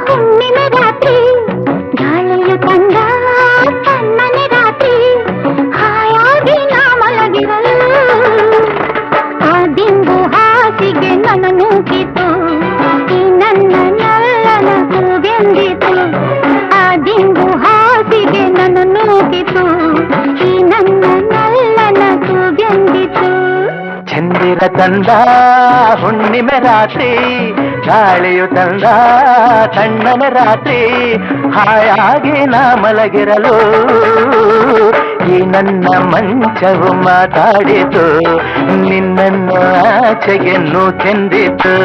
ಹುಣ್ಣಿಮೆ ರಾತ್ರಿ, ಗಾಳಿಯು ತಂದ ತಣ್ಣನೆ ರಾತ್ರಿ, ಹಾಯಾಗಿ ನಾ ಮಲಗಿರಲು ಆ ದಿಂಬು ಹಾಸಿಗೆ ನನ್ನ ನೂಕಿತು, ಈ ನನ್ನ ನಲ್ಲನ ಕೂಗೆಂದಿತು. ಆ ದಿಂಬು ಹಾಸಿಗೆ ನನ್ನ ನೂಕಿತು, ಈ ನನ್ನ ನಲ್ಲನ ಕೂಗೆಂದಿತು. ಚಂದಿರ ತಂದ ಹುಣ್ಣಿಮೆ ರಾತ್ರಿ, ಗಾಳಿಯು ತಂದ ತಣ್ಣನ ರಾತ್ರಿ, ಹಾಯಾಗಿ ನಾ ಮಲಗಿರಲು ಈ ನನ್ನ ಮಂಚವು ಮಾತಾಡಿತು, ನಿನ್ನನ್ನು ಆಚೆಗೆ ನೂಕೆಂದಿತು.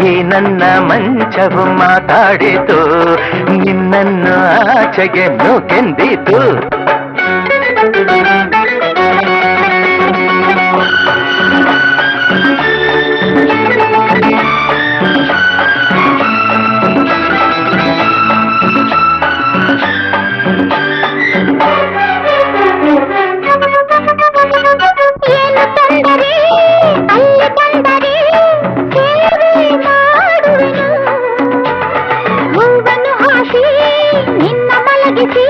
ಈ ನನ್ನ ಮಂಚವು ಮಾತಾಡಿತು, ನಿನ್ನನ್ನು ಆಚೆಗೆ ನೂಕೆಂದಿತು. ಏನು ತಂದರೆ ಅಲ್ಲಿ ತಂದರೆ ಸೇವೆ ಮಾಡುವೆನು, ಹೂವನ್ನು ಹಾಸಿ ನಿನ್ನ ಮಲಗಿಸಿ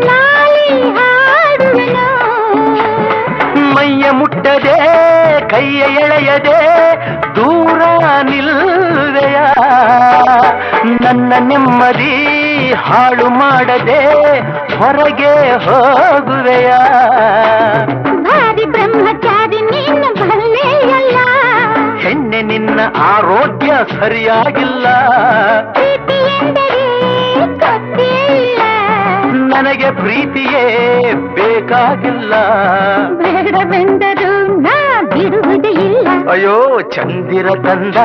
ಲಾಲಿ ಹಾಡುವೆನು. ಮೈಯ ಮುಟ್ಟದೆ ಕೈಯ ಎಳೆಯದೆ ದೂರ ನಿಲ್ಲುವೆಯ, ನನ್ನ ನೆಮ್ಮದಿ ಹಾಳು ಮಾಡದೆ ಹೊರಗೆ ಹೋಗುವೆಯ. ಭಾರಿ ಬ್ರಹ್ಮಚಾರಿ ನೀನು ಬಲ್ಲೆಯಲ್ಲ, ಹೆಣ್ಣೆ ನಿನ್ನ ಆರೋಗ್ಯ ಸರಿಯಾಗಿಲ್ಲ, ಪ್ರೀತಿ ಎಂದರೆ ಗೊತ್ತಿಲ್ಲ, ನನಗೆ ಪ್ರೀತಿಯೇ ಬೇಕಾಗಿಲ್ಲ. ಬೇಡವೆಂದರೂ ನಾ ಬಿಡುವುದೇ ಇಲ್ಲ. ಅಯ್ಯೋ ಚಂದಿರ ತಂದ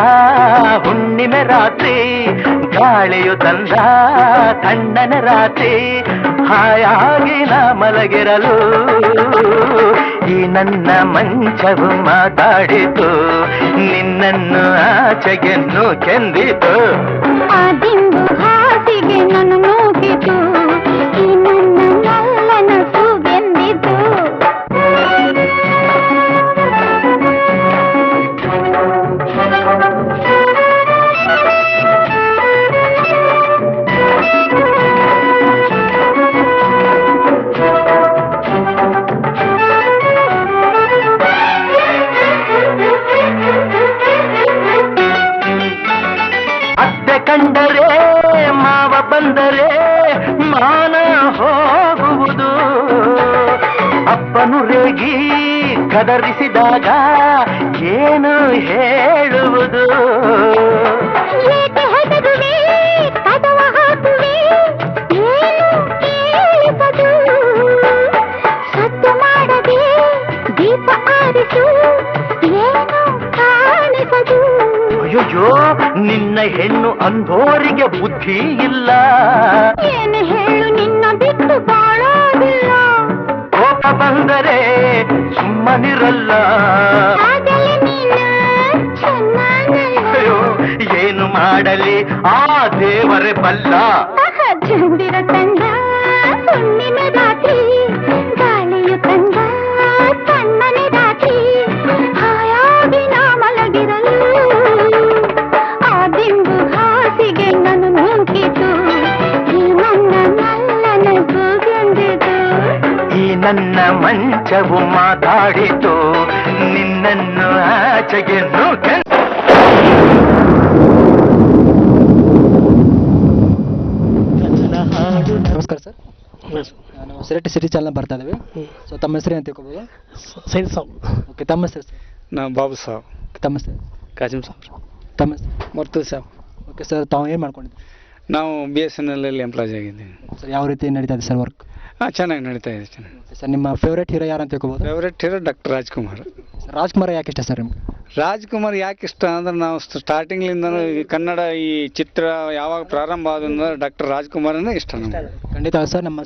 ಹುಣ್ಣಿಮೆ ರಾತ್ರಿ, ಗಾಳಿಯು ತಂದ ತಣ್ಣನ ರಾತ್ರಿ, ಹಾಯಾಗಿ ನಾ ಮಲಗಿರಲು ಈ ನನ್ನ ಮಂಚವು ಮಾತಾಡಿತು, ನಿನ್ನನ್ನು ಆಚೆಗೆ ನೂಕೆಂದಿತು. ಆ ದಿಂಬು ಹಾಸಿಗೆ ನನ್ನ ನೂಕಿತು, ಈ ನನ್ನ ನಲ್ಲನ ಕೂಗೆಂದಿತು. ಅತ್ತೆ ಕಂಡರೆ ಮಾವ ಬಂದರೆ ಮಾನ ಹೋಗುವುದು, ಅಪ್ಪನು ರೇಗಿ ಕದರಿಸಿದಾಗ ಏನು ಹೇಳುವುದು. ಏಕೆ ಹೆದರುವೆ ಕದವ ಹಾಕುವೆ, ಏನು ಕೇಳಿಸದು, ಸದ್ದು ಮಾಡದೆ ದೀಪ ಆರಿಸು, ಏನು ಕಾಣಿಸದು. ಅಯ್ಯೋ ನಿನ್ನ ಹೆಣ್ಣು ಅಂಧೋರಿಗೆ ಬುದ್ಧಿ ಇಲ್ಲ, ಏನು ಹೇಳು ನಿನ್ನ ಬಿಟ್ಟು ಬಾಳೋದಿಲ್ಲ, ಕೋಪ ಬಂದರೆ ಸುಮ್ಮನಿರಲ್ಲ. ಆಗಲೇ ನೀನು ಚೆನ್ನಾಗಲ್ಲ. ಅಯ್ಯೋ ಏನು ಮಾಡಲಿ ಆ ದೇವರೇ ಬಲ್ಲ. ಚಂದಿರ ತಂದ ಹುಣ್ಣಿಮೆ ರಾತ್ರಿ, ಗಾಳಿಯು ತಂದ ತಣ್ಣನೆ ರಾತ್ರಿ, ಹಾಯಾಗಿ ನಾ ಮಲಗಿರಲು ಆ ದಿಂಬು ಹಾಸಿಗೆ ನನ್ನ ನೂಕಿತು, ಈ ನನ್ನ ನಲ್ಲನ ಕೂಗೆಂದಿತು. ಈ ನನ್ನ ಮಂಚವು ಮಾತಾಡಿತು, ನಿನ್ನನ್ನು ಆಚೆಗೆ ನೂಕೆ. ನಮಸ್ಕಾರ ಸರ್, ನಾವು ಸೆಲೆಕ್ಟ್ ಸಿಟಿ ಚಾನಲ್ ಬರ್ತಾ ಇದ್ದೀವಿ. ಸೊ ತಮ್ಮ ಹೆಸರು ಅಂತ ತಿಳ್ಕೊಬೋದಾ? ಸೈನ್ ಸಾಬ್. ಓಕೆ, ತಮ್ಮ ಹೆಸರು ಸರ್? ನಾ ಬಾಬು ಸಾಬ್. ತಮ್ಮ ಹೆಸರು? ಕಾಸಿಂ ಸಾಬ್. ತಮ್ಮ ಹೆಸರು? ಮರ್ತು ಸಾಬ್. ಓಕೆ ಸರ್, ತಾವು ಏನು ಮಾಡ್ಕೊಂಡಿದ್ದೀವಿ? ನಾವು BSNL ಅಲ್ಲಿ ಎಂಪ್ಲಾಯ್ ಆಗಿದ್ದೀವಿ ಸರ್. ಯಾವ ರೀತಿ ನಡೀತಾ ಇದೆ ಸರ್ ವರ್ಕ್? ಹಾಂ ಚೆನ್ನಾಗಿ ನಡೀತಾ ಇದೆ ಚೆನ್ನಾಗಿ. ಸರ್ ನಿಮ್ಮ ಫೇವ್ರೇಟ್ ಹೀರೋ ಯಾರು ಅಂತ ತಿಳ್ಕೊಬೋದು? Favourite hero doctor Rajkumar. Rajkumar ಯಾಕೆ ಇಷ್ಟ ಸರ್ ನಿಮ್ಗೆ? ರಾಜ್ಕುಮಾರ್ ಯಾಕೆ ಇಷ್ಟ ಅಂದ್ರೆ ನಾವು ಸ್ಟಾರ್ಟಿಂಗ್ಲಿಂದನೂ ಈ ಕನ್ನಡ ಈ ಚಿತ್ರ ಯಾವಾಗ ಪ್ರಾರಂಭ ಆದ್ರಿಂದ ಡಾಕ್ಟರ್ ರಾಜ್ಕುಮಾರನೇ ಇಷ್ಟ ನಮ್ಗೆ. ಖಂಡಿತ ಸರ್. ನಮ್ಮ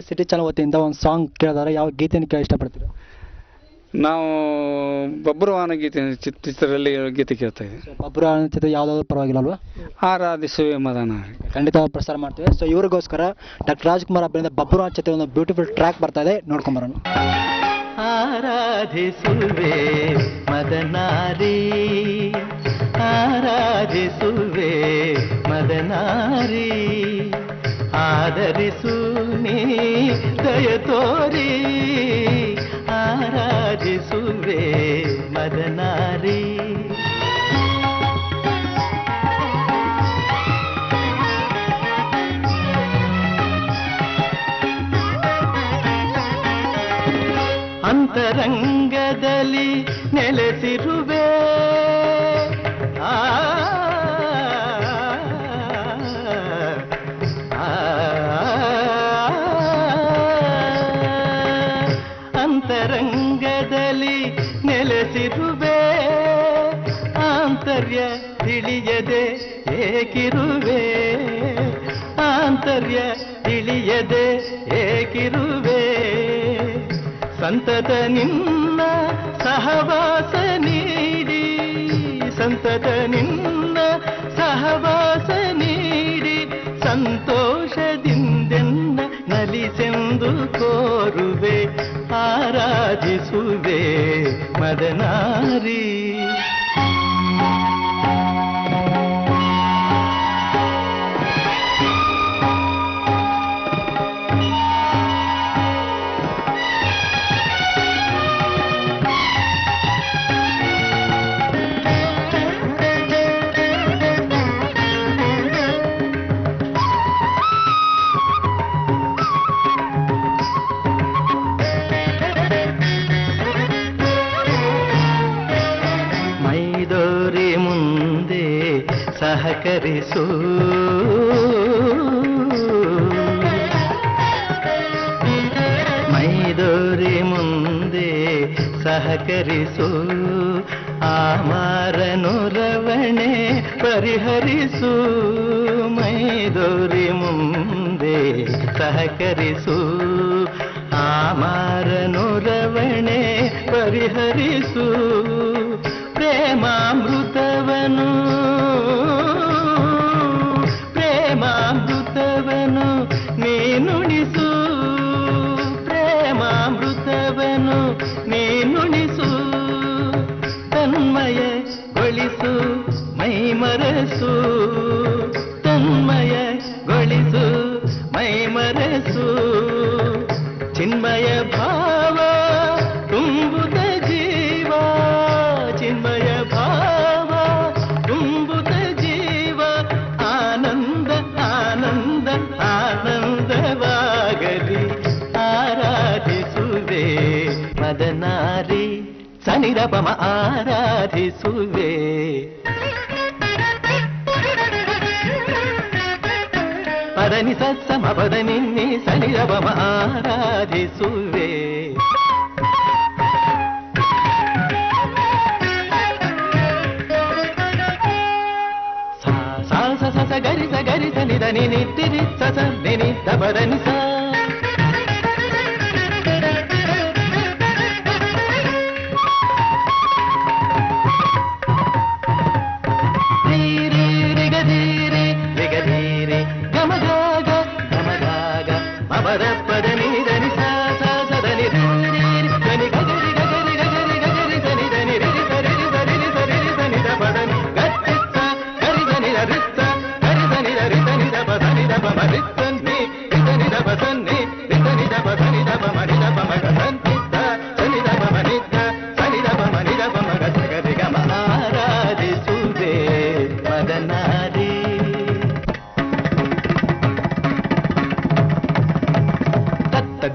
ಸಿಟಿ ಚಾನಲ್ ವತಿಯಿಂದ ಒಂದು ಸಾಂಗ್ ಕೇಳಿದಾರೆ, ಯಾವ ಗೀತೆಯನ್ನು ಕೇಳಿ ಇಷ್ಟಪಡ್ತೀರಾ? ನಾವು ಬಬ್ರುವಾಹನ ಗೀತೆ ಚಿತ್ರದಲ್ಲಿ ಗೀತೆ ಕೇಳ್ತಾ ಇದ್ದೀವಿ. ಒಬ್ಬರು ಅನಿಸಿದ್ದು ಯಾವುದಾದ್ರು ಪರವಾಗಿಲ್ಲ ಅಲ್ವಾ? ಆರಾಧಿಸುವೆ ಮದನ. ಖಂಡಿತ ಪ್ರಸಾರ ಮಾಡ್ತೀವಿ. ಸೊ ಇವರಿಗೋಸ್ಕರ ಡಾಕ್ಟರ್ ರಾಜ್ಕುಮಾರ್ ಅವರಿಂದ ಬಬ್ರು ಚಿತ್ರ ಒಂದು ಬ್ಯೂಟಿಫುಲ್ ಟ್ರ್ಯಾಕ್ ಬರ್ತಾ ಇದೆ, ನೋಡ್ಕೊಂಬರೋಣ. ಆರಾಧಿಸುವೆ ಮದನಾರಿ, ಆರಾಧಿಸುವೆ ಮದನಾರಿ, ಆದರಿಸು ನೀ ದಯ ತೋರಿ, ಆರಾಧಿಸುವೆ ಮದನಾರಿ. ಅಂತರಂಗದಲ್ಲಿ ನೆಲೆಸಿರುವೆ, ಅಂತರಂಗದಲ್ಲಿ ನೆಲೆಸಿರುವೆ, ಆಂತರ್ಯ ತಿಳಿಯದೆ ಏಕಿರುವೆ, ಆಂತರ್ಯ ತಿಳಿಯದೆ ಏಕಿರುವೆ, ಸಂತತ ನಿನ್ನ ಸಹವಾಸ ನೀಡಿ, ಸಂತತ ನಿನ್ನ ಸಹವಾಸ ನೀಡಿ, ಸಂತೋಷದಿಂದೆನ್ನ ನಲಿಸೆಂದು ಕೋರುವೆ, ಆರಾಧಿಸುವೆ ಮದನಾರಿ. ಸಹಕರಿಸು, ಮೈದೋರಿ ಮುಂದೆ ಸಹಕರಿಸು, ಆಮಾರನುರವಣೆ ಪರಿಹರಿಸು, ಮೈದೋರಿ ಮುಂದೆ ಸಹಕರಿಸು, ಆಮಾರನುರವಣೆ ಪರಿಹರಿಸು, ಪ್ರೇಮಾಮೃತವನು ಪ್ರೇಮಾಮೃತವನು ನೀನುಣಿಸು, ಪ್ರೇಮಾಮೃತವನು ನೀನುಣಿಸು, ತನ್ಮಯಗೊಳಿಸು ಮೈಮರಸು, ತನ್ಮಯಗೊಳಿಸು ಮೈಮರಸು, ಚಿನ್ಮಯ ಭಾವ ತುಂಬುತ್ತ ಜೀವ, ಚಿನ್ಮಯ ಭಾವ ತುಂಬುತ್ತ ಜೀವ, ಆನಂದ ಆನಂದ ಆನಂದವಾಗಲಿ, ಆರಾಧಿಸುವೆ ಮದನಾರಿ, ಸನಿರಪಮ ಆರಾಧಿಸುವೆ. ಪದನಿ ಸಮ ಪದ ನಿನ್ನಿ ಸನಿರಪಮ ಆರಾಧಿಸುವೆ. ಸ ಗರಿ ಸ ಗರಿ ಸ ನಿದ ನಿನಿ ತಿರಿ ಸ ಸ ನಿನಿ ದ ಪದ ನಿ ಸ.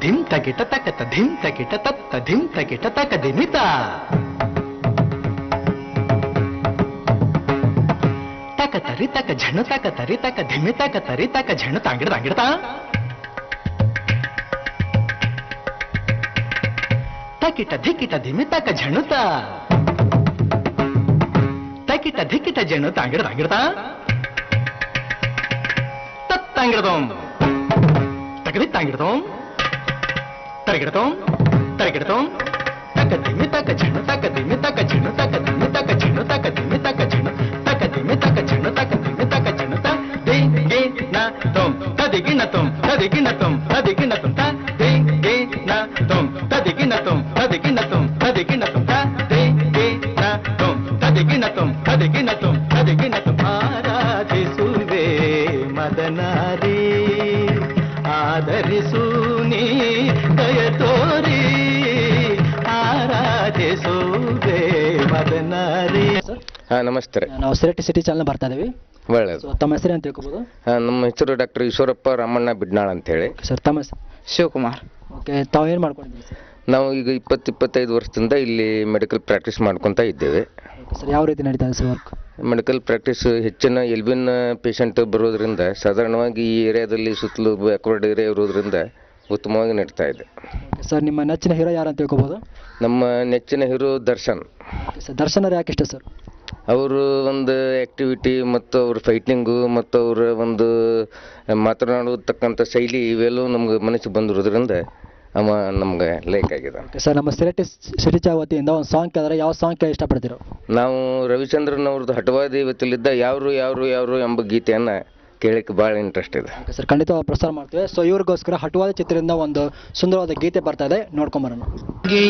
ಧಿಂ ತಗಿಟ ತಕತ ಧಿಂ ತಗಿಟ ತತ್ತ ಧಿಂ ತಗಿಟ ತಕ ದಿಮಿತ ತಕ ತರಿ ತಕ ಝಣು ತಕ ತರಿ ತಕ ಧಿಮಿ ತಕ ತರಿ ತಕ ಝಣು ತಾಂಗಿಡ ತಾಂಗಿಡತಾ ತಕಿಟ ಧಿಕ್ಕಿಟ ಧಿಮಿತಕ ಝಣುತ ತಕಿಟ ಧಿಕ್ಕಿಟ ಜಣುತ ಅಂಗಿಡ್ದ ತತ್ತಂಗಿಡ್ದೋಂ ತಗದಿತ್ತಂಗಿಡ್ದೋಂ ತರಗಿಡ್ದೋಂ ತರಗಿಡ್ದೋಂ ತಕ ಧಿಮಿತಕ ಝಣು ತಕ ಧಿಮಿತಕ ಝಣು ತಕ ಧಿಮಿತಕ ಝಣು ತಕ ಧಿಮಿತಕ ಝಣು ತಕ ಧಿಮಿತಕ ಝಣು ತಕ ಧಿಮಿತಕ ಝಣು ತ ದೇ ಗೆ ನ ತೋಂ ತದಿಗಿನ ತೋಂ ತದಿಗಿನ ತೋಂ ತದಿಗಿನ ತೋಂ ತ ದೇ ಗೆ ನ ತೋಂ ತದಿಗಿನ ತೋಂ ತದಿಗಿನ ತೋಂ ತದಿಗಿನ ತೋಂ ತ ದೇ ಗೆ ನ ತೋಂ ತದಿಗಿನ ತೋಂ ತದಿಗಿನ ತೋಂ ತದಿಗಿನ ತೋಂ ಆರಾಧಿಸುವೆ ಮದನಾರಿ ಆದರಿಸು ನೀ ದಯ ತೋರಿ ಆರಾಧಿಸುವೆ ಮದನಾರಿ. ಹಾಂ ನಮಸ್ತೆ. ನಾವು ಸೆಲೆಕ್ಟ್ ಸಿಟಿ ಚಾನಲ್ ಬರ್ತಾ ಇದೀವಿ. ಒಳ್ಳೆಯದು. So, ತಮ್ಮ ಹೆಸರು ಅಂತ ತಿಳ್ಕೊಬೋದು? ನಮ್ಮ ಹೆಸರು ಡಾಕ್ಟರ್ ಈಶ್ವರಪ್ಪ ರಾಮಣ್ಣ ಬಿಡ್ನಾಳ್ ಅಂತೇಳಿ. ಸರ್ ತಮ್ಮ ಹೆಸರು? ಶಿವಕುಮಾರ್. ಓಕೆ, ತಾವು ಏನು ಮಾಡ್ಕೊಂಡಿದ್ದೀರಿ ಸರ್? ನಾವು ಈಗ 20-25 ವರ್ಷದಿಂದ ಇಲ್ಲಿ ಮೆಡಿಕಲ್ ಪ್ರಾಕ್ಟೀಸ್ ಮಾಡ್ಕೊತಾ ಇದ್ದೇವೆ. ಸರ್ ಯಾವ ರೀತಿ ನಡೀತಾ ಇದೆ ಸರ್ ವರ್ಕ್? ಮೆಡಿಕಲ್ ಪ್ರಾಕ್ಟೀಸ್ ಹೆಚ್ಚಿನ ಎಲ್ಬಿನ್ ಪೇಷಂಟ್ ಬರೋದ್ರಿಂದ ಸಾಧಾರಣವಾಗಿ ಈ ಏರಿಯಾದಲ್ಲಿ ಸುತ್ತಲೂ ಬ್ಯಾಕ್ವರ್ಡ್ ಏರಿಯಾ ಇರೋದ್ರಿಂದ ಉತ್ತಮವಾಗಿ ನಡೀತಾ ಇದೆ. ಸರ್ ನಿಮ್ಮ ನೆಚ್ಚಿನ ಹೀರೋ ಯಾರು ಅಂತ ತಿಳ್ಕೊಬೋದು? ನಮ್ಮ ನೆಚ್ಚಿನ ಹೀರೋ ದರ್ಶನ್. ಸರ್ ದರ್ಶನ್ ಅವ್ರು ಯಾಕೆ ಇಷ್ಟ ಸರ್? ಅವರು ಒಂದು ಆ್ಯಕ್ಟಿವಿಟಿ ಮತ್ತು ಅವ್ರ ಫೈಟಿಂಗು ಮತ್ತು ಅವರ ಒಂದು ಮಾತನಾಡತಕ್ಕಂಥ ಶೈಲಿ ಇವೆಲ್ಲವೂ ನಮ್ಗೆ ಮನಸ್ಸಿಗೆ ಬಂದಿರೋದ್ರಿಂದ ಅವ ನಮ್ಗೆ ಲೈಕ್ ಆಗಿದೆ. ಸರ್ ನಮ್ಮ ಸೆಲೆಕ್ಟ್ ಸಿಟಿ ಚಾ ವತಿಯಿಂದ ಒಂದು ಸಾಂಗ್ ಕೇಳಿದ್ರೆ ಯಾವ ಸಾಂಗ್ ಕೇಳಿ ಇಷ್ಟಪಡ್ತೀರೋ? ನಾವು ರವಿಚಂದ್ರನ್ ಅವ್ರದ್ದು ಹಠವಾದಿ ಇವತ್ತಲ್ಲಿದ್ದ ಯಾರು ಯಾರು ಯಾರು ಎಂಬ ಗೀತೆಯನ್ನು ಕೇಳಕ್ಕೆ ಭಾಳ ಇಂಟ್ರೆಸ್ಟ್ ಇದೆ. ಸರ್ ಖಂಡಿತ ಪ್ರಸಾರ ಮಾಡ್ತೇವೆ. ಸೊ ಇವ್ರಿಗೋಸ್ಕರ ಹಟವಾದ ಚಿತ್ರದಿಂದ ಒಂದು ಸುಂದರವಾದ ಗೀತೆ ಬರ್ತಾ ಇದೆ, ನೋಡ್ಕೊಂಬರೋಣ.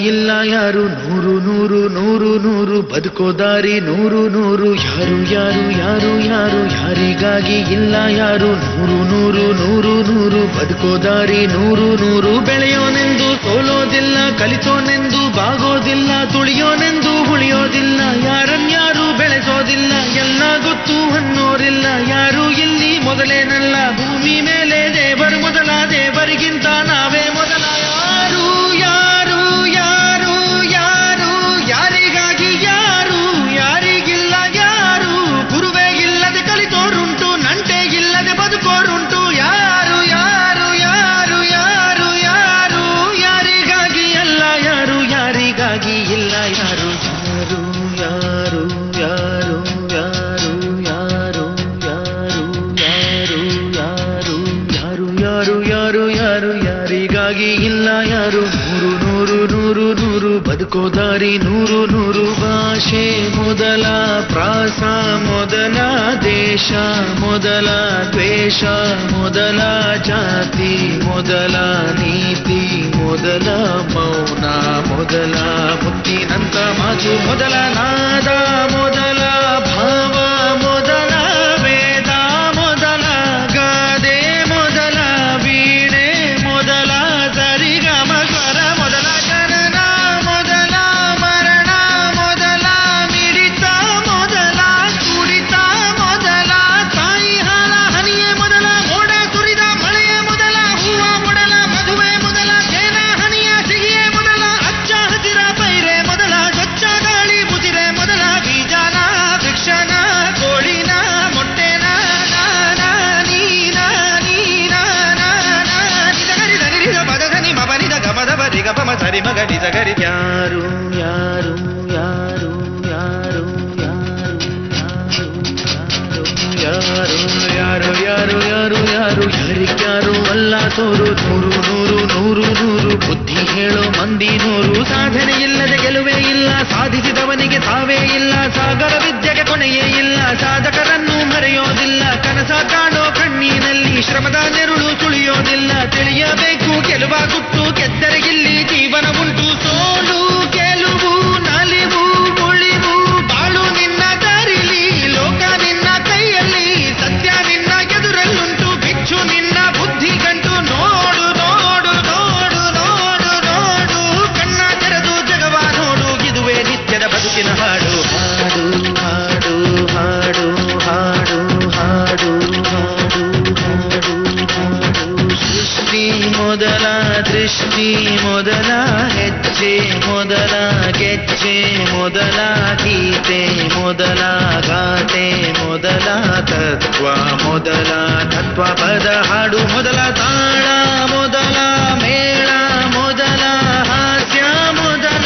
ಇಲ್ಲ ಯಾರು ನೂರು ನೂರು ನೂರು ನೂರು ಬದುಕೋ ದಾರಿ ನೂರು ನೂರು ಯಾರು ಯಾರು ಯಾರು ಯಾರು ಯಾರಿಗಾಗಿ ಇಲ್ಲ ಯಾರು ನೂರು ನೂರು ನೂರು ನೂರು ಬದುಕೋ ದಾರಿ ನೂರು ನೂರು ಬೆಳೆಯೋನೆಂದು ಸೋಲೋದಿಲ್ಲ ಕಲಿತೋನೆಂದು ಬಾಗೋದಿಲ್ಲ ತುಳಿಯೋನೆಂದು ಉಳಿಯೋದಿಲ್ಲ ಯಾರನ್ಯಾರು ಬೆಳೆಸೋದಿಲ್ಲ ಎಲ್ಲ ಗೊತ್ತು ಅನ್ನೋರಿಲ್ಲ ಯಾರು ಇಲ್ಲಿ ಮೊದಲೇನಲ್ಲ ಭೂಮಿ ಮೇಲೆ ದೇವರು ಮೊದಲ ದೇವರಿಗಿಂತ ನಾವೇ ಮೊದಲ ಯಾರು ಯಾರು ಯಾರು ಯಾರು ಯಾರಿಗಾಗಿ ಯಾರು ಯಾರಿಗಿಲ್ಲ ಯಾರು ಗುರುವೇ ಇಲ್ಲದೆ ಕಲಿತೋರುಂಟು ನಂಟೆ ಇಲ್ಲದೆ ಬದುಕೋರುಂಟು ಯಾರು ಯಾರು ಯಾರು ಯಾರು ಯಾರು ಯಾರಿಗಾಗಿ ಅಲ್ಲ ಯಾರು ಯಾರಿಗಾಗಿ ಇಲ್ಲ ಯಾರು ಯಾರು ಯಾರು ಯಾರು ಯಾರು ಯಾರು ಯಾರು ಯಾರು ಯಾರಿಗಾಗಿ ಇಲ್ಲ ಯಾರು ನೂರು ನೂರು ನೂರು ನೂರು ಬದುಕೋ ದಾರಿ ನೂರು ನೂರು ಭಾಷೆ ಮೊದಲ ಪ್ರಾಸ ಮೊದಲ ದೇಶ ಮೊದಲ ದ್ವೇಷ ಮೊದಲ ಜಾತಿ ಮೊದಲ ನೀತಿ ಮೊದಲ ಮೌನ ಮೊದಲ ಮುತ್ತಿನಂತ ಮಾತು ಮೊದಲ ನಾದ ಮೊದಲ ಭಾವ ಮೊದಲ ವೇದ ಮೊದಲ ಗಾದೆ ಮೊದಲ ವೀಣೆ ಮೊದಲ ಸರಿಗಮ ಸ್ವರ ಮೊದಲ ಜನನ ಮೊದಲ ಮರಣ ಮೊದಲ ಮಿಡಿತ ಮೊದಲ ಕುಡಿತ ಮೊದಲ ತಾಯಿ ಹಾಲ ಹನಿಯೇ ಮೊದಲ ಮೋಡ ಸುರಿದ ಮಳೆಯೇ ಮೊದಲ ಹೂವ ಮೊದಲ ಮದುವೆ ಮೊದಲ ಜೇನ ಹನಿಯ ಸಿಹಿಯೇ ಮೊದಲ ಅಚ್ಚ ಹಸಿರ ಪೈರೆ ಮೊದಲ ಸ್ವಚ್ಛ ಗಾಳಿ ಮುಸಿರೆ ಮೊದಲ ಬೀಜನ ವೃಕ್ಷನ ಕೋಳಿನ ಮೊಟ್ಟೆನ ನಾನ ನೀನ ನೀನ ನಿಜಗರಿದ ನಿರಿದ ಪದಧನಿ ಮಬನಿದ ಗಮದ ಬದಿ ಗಪಮ ಸರಿ ಮಗ ನಿಜಗರಿ ಯಾರು ಯಾರು ಯಾರು ಯಾರು ಯಾರು ಯಾರು ಯಾರು ಯಾರು ಯಾರು ಯಾರಿಗ್ಯಾರು ಅಲ್ಲ ತೋರು ನೂರು ನೂರು ನೂರು ನೂರು ಬುದ್ಧಿ ಹೇಳೋ ಮಂದಿ ನೂರು ಸಾಧನೆ ಇಲ್ಲದೆ ಗೆಲುವೇ ಇಲ್ಲ ಸಾಧಿಸಿದವನಿಗೆ ತಾವೇ ಇಲ್ಲ ಸಾಗರ ವಿದ್ಯೆಗೆ ಕೊನೆಯೇ ಇಲ್ಲ ಸಾಧಕರನ್ನು ಮರೆಯೋದಿಲ್ಲ ಕನಸ ಕಾಣೋ ಕಣ್ಣಿನಲ್ಲಿ ಶ್ರಮದ ನೆರುಳು ತುಳಿಯೋದಿಲ್ಲ ತಿಳಿಯಬೇಕು ಗೆಲುವ ಗುಟ್ಟು ಗೆದ್ದರೆ ಇಲ್ಲಿ ಜೀವನ ಉಂಟು ಸೋಲು ಗೆಲುವು ನಲಿವು ಉಳಿವು ಬಾಳು ನಿನ್ನ ದಾರಿಲಿ ಲೋಕ ನಿನ್ನ ಕೈಯಲ್ಲಿ ಸತ್ಯ ನಿನ್ನ ಎದುರಲ್ಲುಂಟು ಭಿಕ್ಷು ನಿನ್ನ ಬುದ್ಧಿ ಗಂಟು ನೋಡು ನೋಡು ನೋಡು ನೋಡು ನೋಡು ಕಣ್ಣ ತೆರೆದು ಜಗವ ನೋಡು ಇದುವೇ ನಿತ್ಯದ ಬದುಕಿನ ಹಾಡು ಹಾಡು ಹಾಡು ಹಾಡು ಹಾಡು ಹಾಡು ಹಾಡು ಹಾಡು ಹಾಡು ಸೃಷ್ಟಿ ಮೊದಲ ದೃಷ್ಟಿ ಮೊದಲ ಹೆಜ್ಜೆ ಮೊದಲ ಗೆಜ್ಜೆ ಮೊದಲ ಗೀತೆ ಮೊದಲ ಗಾತೆ ಮೊದಲ ತತ್ವ ಮೊದಲ ತತ್ವ ಪದ ಹಾಡು ಮೊದಲ ತಾಳ ಮೊದಲ ಮೇಳ ಮೊದಲ ಹಾಸ್ಯ ಮೊದಲ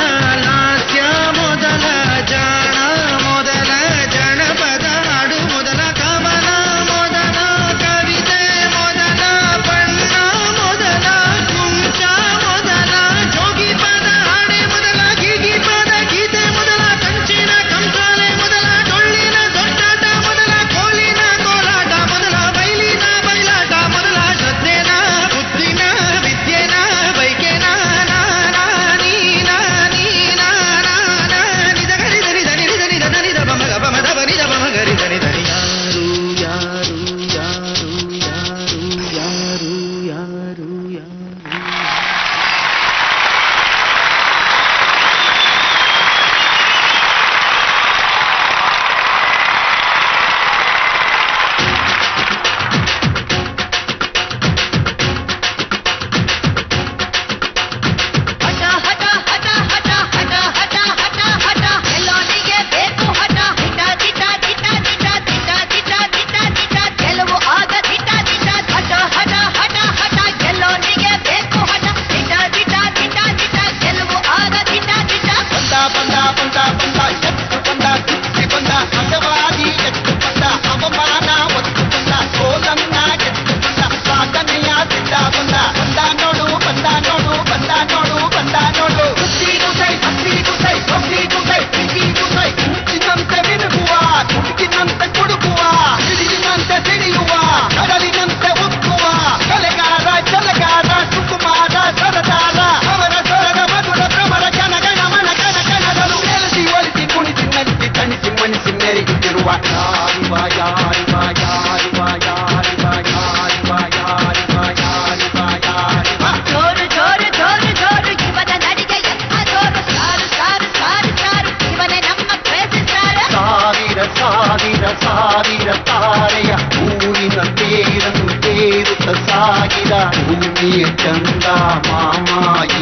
ಈ ಚಂದ ಮಾಮ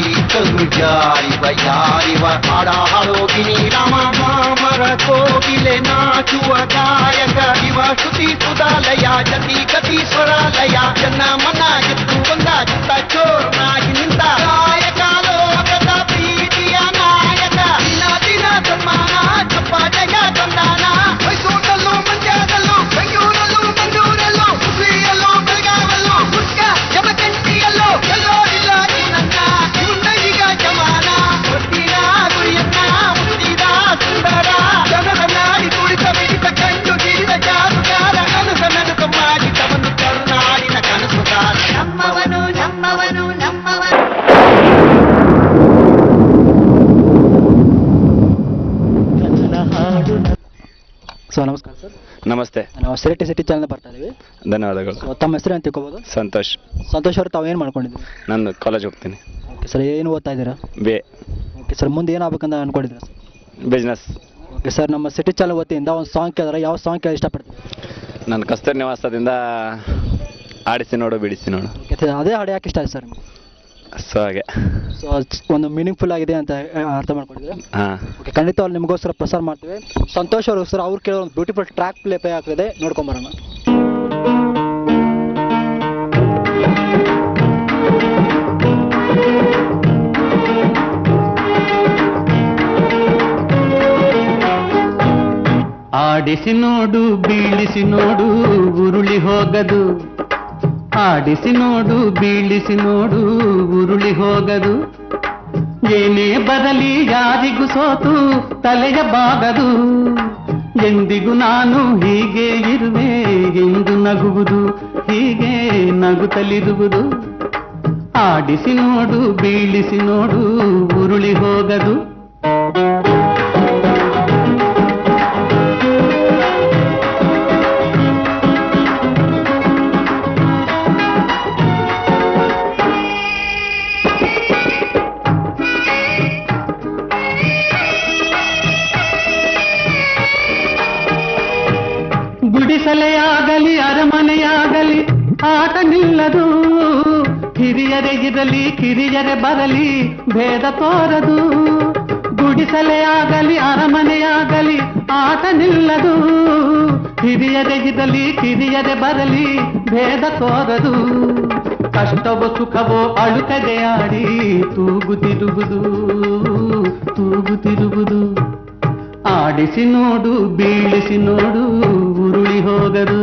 ಈಗಲು ಜಾರಿವ ಯಾರಿವ ಹಾಡ ಹಾಡೋಗಿನಿ ರಾಮ ಮಾಮರ ಕೋಗಿಲೆ ನಾಚುವ ಗಾಯಕ ಇವ ಶ್ರುತಿ ಸುಧಾಲಯ ಜತಿ ಗತಿ ಸ್ವರಾಲಯ ಜನ ಮನ ಎತ್ತು ಬಂದ ಚಿತ್ತ ಚೋರ್ನಾಗಿ ನಿಂತ ಗಾಯಕ ಲೋಕದ ಪ್ರೀತಿಯ ನಾಯಕ ದಿನ ದಿನ ಸನ್ಮಾನ ಚಪ್ಪಾಟೆಯ ತಂದಾನ ಮೈಸೂರಲ್ಲೂ ಮಂಡ್ಯದಲ್ಲೂ ಬೆಂಗಳೂರಲ್ಲೂ ಮಂಗಳೂರಲ್ಲೂ ಹುಬ್ಳಿಯಲ್ಲೂ ಬೆಳಗಾವಲ್ಲೂ ಹುಡ್ಕ ಯಮಕಂಟಿಯಲ್ಲೋ ಎಲ್ಲೋ ಇಲ್ಲ ನಿನ್ನ ಇವನ್ನ ಈಗ ಜಮಾನ ಕೊಟ್ಟಿನ ಗುರಿಯನ್ನ ಮುಟ್ಟಿದ ಸುಂದರ ಜನರ ನಾಡಿ ತುಳಿತ ಮಿಡಿತ ಕಂಡು ಗಿರಿದ ಜಾರುಗಾರ ಕನಸ ನನಸು ಮಾಡಿದವನು ಕರುನಾಡಿನ ಕನಸುಗಾರ ನಮ್ಮವನು ನಮ್ಮವನು ನಮ್ಮವನು. ಸೊ ನಮಸ್ಕಾರ ಸರ್. ನಮಸ್ತೆ. ನಾವು ಸೆಲೆಕ್ಟ್ ಸಿಟಿ ಚಾನಲ್ ಬರ್ತಾ ಇದೀವಿ. ಧನ್ಯವಾದಗಳು. ಸೊ ತಮ್ಮ ಹೆಸರು ಅಂತ ತಿಳ್ಕೊಬೋದು? ಸಂತೋಷ್. ಸಂತೋಷ್ ಅವರು ತಾವು ಏನು ಮಾಡ್ಕೊಂಡಿದ್ದೀರಿ? ನಾನು ಕಾಲೇಜ್ ಹೋಗ್ತೀನಿ. ಓಕೆ ಸರ್, ಏನು ಓದ್ತಾ ಇದ್ದೀರಾ? ಬಿ. ಓಕೆ ಸರ್, ಮುಂದೆ ಏನಾಗಬೇಕಂತ ಅನ್ಕೊಂಡಿದ್ದೀರಾ ಸರ್? ಬಿಸ್ನೆಸ್. ಓಕೆ ಸರ್, ನಮ್ಮ ಸಿಟಿ ಚಾನಲ್ ವತಿಯಿಂದ ಒಂದು ಸಾಂಗ್ ಕೇಳಿದ್ರೆ ಯಾವ ಸಾಂಗ್ ಕೇಳಿ ಇಷ್ಟಪಡ್ತೀವಿ? ನಾನು ಕಸ್ತೂರಿ ನಿವಾಸದಿಂದ ಆಡಿಸಿ ನೋಡು ಬಿಡಿಸಿ ನೋಡು. ಓಕೆ ಸರ್, ಅದೇ ಹಾಡು ಯಾಕೆ ಇಷ್ಟ ಆಯ್ತು ಸರ್ ನಿಮಗೆ? ಸೊ ಹಾಗೆ. ಸೊ ಒಂದು ಮೀನಿಂಗ್ಫುಲ್ ಆಗಿದೆ ಅಂತ ಅರ್ಥ ಮಾಡ್ಕೊಂಡಿದ್ದೀರಾ? ಹಾಂ. ಓಕೆ, ಖಂಡಿತವಾಗಿ ನಿಮಗೋಸ್ಕರ ಪ್ರಸಾರ ಮಾಡ್ತೀವಿ. ಸಂತೋಷ್ ಅವರು ಸರ್ ಅವ್ರು ಕೇಳೋ ಒಂದು ಬ್ಯೂಟಿಫುಲ್ ಟ್ರ್ಯಾಕ್ ಪ್ಲೇ ಆಗ್ತಿದೆ, ನೋಡ್ಕೊಂಬರೋಣ. ಆಡಿಸಿ ನೋಡು ಬೀಳಿಸಿ ನೋಡು ಉರುಳಿ ಹೋಗದು, ಆಡಿಸಿ ನೋಡು ಬೀಳಿಸಿ ನೋಡು ಉರುಳಿ ಹೋಗದು, ಏನೇ ಬರಲಿ ಯಾರಿಗೂ ಸೋತು ತಲೆಯ ಬಾಗದು, ಎಂದಿಗೂ ನಾನು ಹೀಗೆ ಇರುವೆ ಎಂದು ನಗುವುದು, ಹೀಗೆ ನಗುತ್ತಲಿರುವುದು, ಆಡಿಸಿ ನೋಡು ಬೀಳಿಸಿ ನೋಡು ಉರುಳಿ ಹೋಗದು. ಗುಡಿಸಲೆಯಾಗಲಿ ಅರಮನೆಯಾಗಲಿ ಆಟ ನಿಲ್ಲದು, ಹಿರಿಯರೇ ಇರಲಿ ಕಿರಿಯರೇ ಬರಲಿ ಭೇದ ತೋರದು, ಗುಡಿಸಲೆಯಾಗಲಿ ಅರಮನೆಯಾಗಲಿ ಆಟ ನಿಲ್ಲದು, ಹಿರಿಯರೇ ಇರಲಿ ಕಿರಿಯರೇ ಬರಲಿ ಭೇದ ತೋರದು, ಕಷ್ಟವೋ ಸುಖವೋ ಅಳುಕದೆ ಆಡಿ ತೂಗುತ್ತಿರುವುದು ತೂಗುತ್ತಿರುವುದು, ಆಡಿಸಿ ನೋಡು ಬೀಳಿಸಿ ನೋಡು ಉರುಳಿ ಹೋಗದು.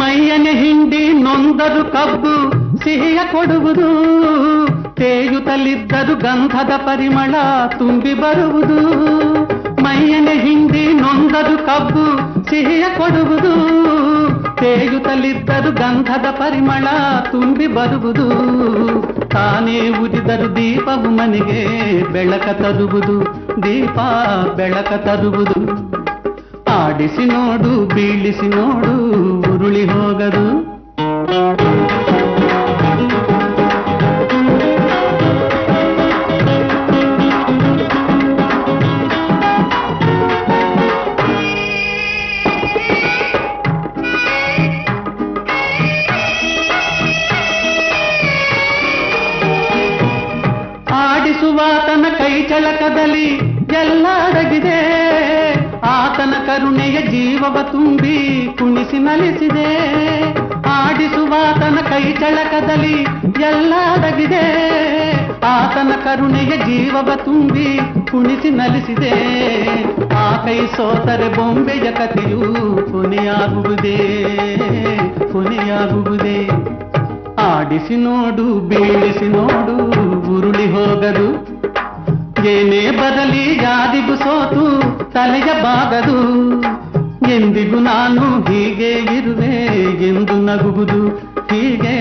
ಮೈಯನೆ ಹಿಂಡಿ ನೊಂದರು ಕಬ್ಬು ಸಿಹಿಯ ಕೊಡುವುದು, ತೇಯುತ್ತಲಿದ್ದರು ಗಂಧದ ಪರಿಮಳ ತುಂಬಿ ಬರುವುದು, ಮೈಯನೆ ಹಿಂಡಿ ನೊಂದರು ಕಬ್ಬು ಸಿಹಿಯ ಕೊಡುವುದು, ತೇಯುತ್ತಲಿದ್ದರು ಗಂಧದ ಪರಿಮಳ ತುಂಬಿ ಬರುವುದು, ತಾನೇ ಉರಿದರು ದೀಪವು ಮನೆಗೆ ಬೆಳಕ ತರುವುದು, ದೀಪ ಬೆಳಕ ತರುವುದು, ಆಡಿಸಿ ನೋಡು ಬೀಳಿಸಿ ನೋಡು ಉರುಳಿ ಹೋಗದು. ಆಡಿಸುವಾತನ ಕೈ ಚಳಕದಲ್ಲಿ ಎಲ್ಲ ಅಡಗಿದೆ, ಆತನ ಕರುಣೆಯ ಜೀವವ ತುಂಬಿ ಕುಣಿಸಿ ನಲಿಸಿದೆ, ಆಡಿಸುವಾತನ ಕೈ ಚಳಕದಲ್ಲಿ ಎಲ್ಲ ಅಡಗಿದೆ, ಆತನ ಕರುಣೆಯ ಜೀವವ ತುಂಬಿ ಕುಣಿಸಿ ನಲಿಸಿದೆ, ಆ ಕೈ ಸೋತರೆ ಬೊಂಬೆಯ ಕಥೆಯು ಕೊನೆಯಾಗುವುದೇ ಕೊನೆಯಾಗುವುದೇ, ಆಡಿಸಿ ನೋಡು ಬೀಳಿಸಿ ನೋಡು ಉರುಳಿ ಹೋಗದು, ಏನೇ ಬರಲಿ ಯಾರಿಗೂ ಸೋತು ತಲೆಯ ಬಾಗದು, ಎಂದಿಗೂ ನಾನು ಹೀಗೆ ಇರುವೆ ಎಂದು ನಗುವುದು, ಹೀಗೆ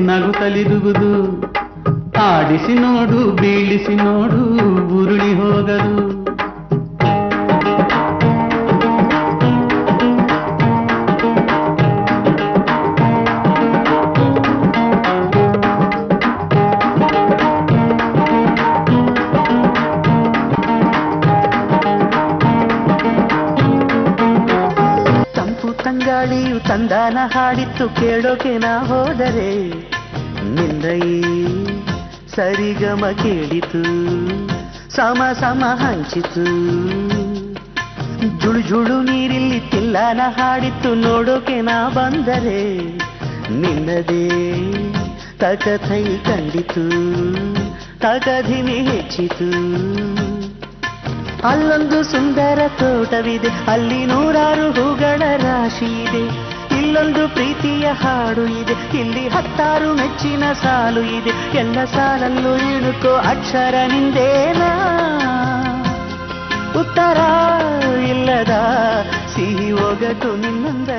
ನಗುತ್ತಲಿರುವುದು, ಆಡಿಸಿ ನೋಡು ಬೀಳಿಸಿ ನೋಡು ಉರುಳಿ ಹೋಗದು. ತಂದಾನ ಹಾಡಿತ್ತು ಕೇಳೋಕೆ ನಾ ಹೋದರೆ ನಿನ್ನ ಈ ಸರಿಗಮ ಕೇಳಿತು ಸಮ ಸಮ ಹಂಚಿತು ಜುಳು ಜುಳು ನೀರಿಲ್ಲಿ ತಿಲ್ಲಾನ ಹಾಡಿತ್ತು ನೋಡೋಕೆ ನಾ ಬಂದರೆ ನಿನ್ನದೇ ತಕಥೈ ಕಂಡಿತು ತಕಧಿಮಿ ಹೆಚ್ಚಿತು ಅಲ್ಲೊಂದು ಸುಂದರ ತೋಟವಿದೆ ಅಲ್ಲಿ ನೂರಾರು ಹೂಗಳ ರಾಶಿ ಇದೆ ಇಲ್ಲೊಂದು ಪ್ರೀತಿಯ ಹಾಡು ಇದೆ ಇಲ್ಲಿ 10 ಮೆಚ್ಚಿನ ಸಾಲು ಇದೆ ಎಲ್ಲ ಸಾಲಲ್ಲೂ ಇಣುಕೋ ಅಕ್ಷರ ನಿಂದೇನಾ ಉತ್ತರ ಇಲ್ಲದ ಸಿಹಿ ಒಗಟು ನಿನ್ನಂದ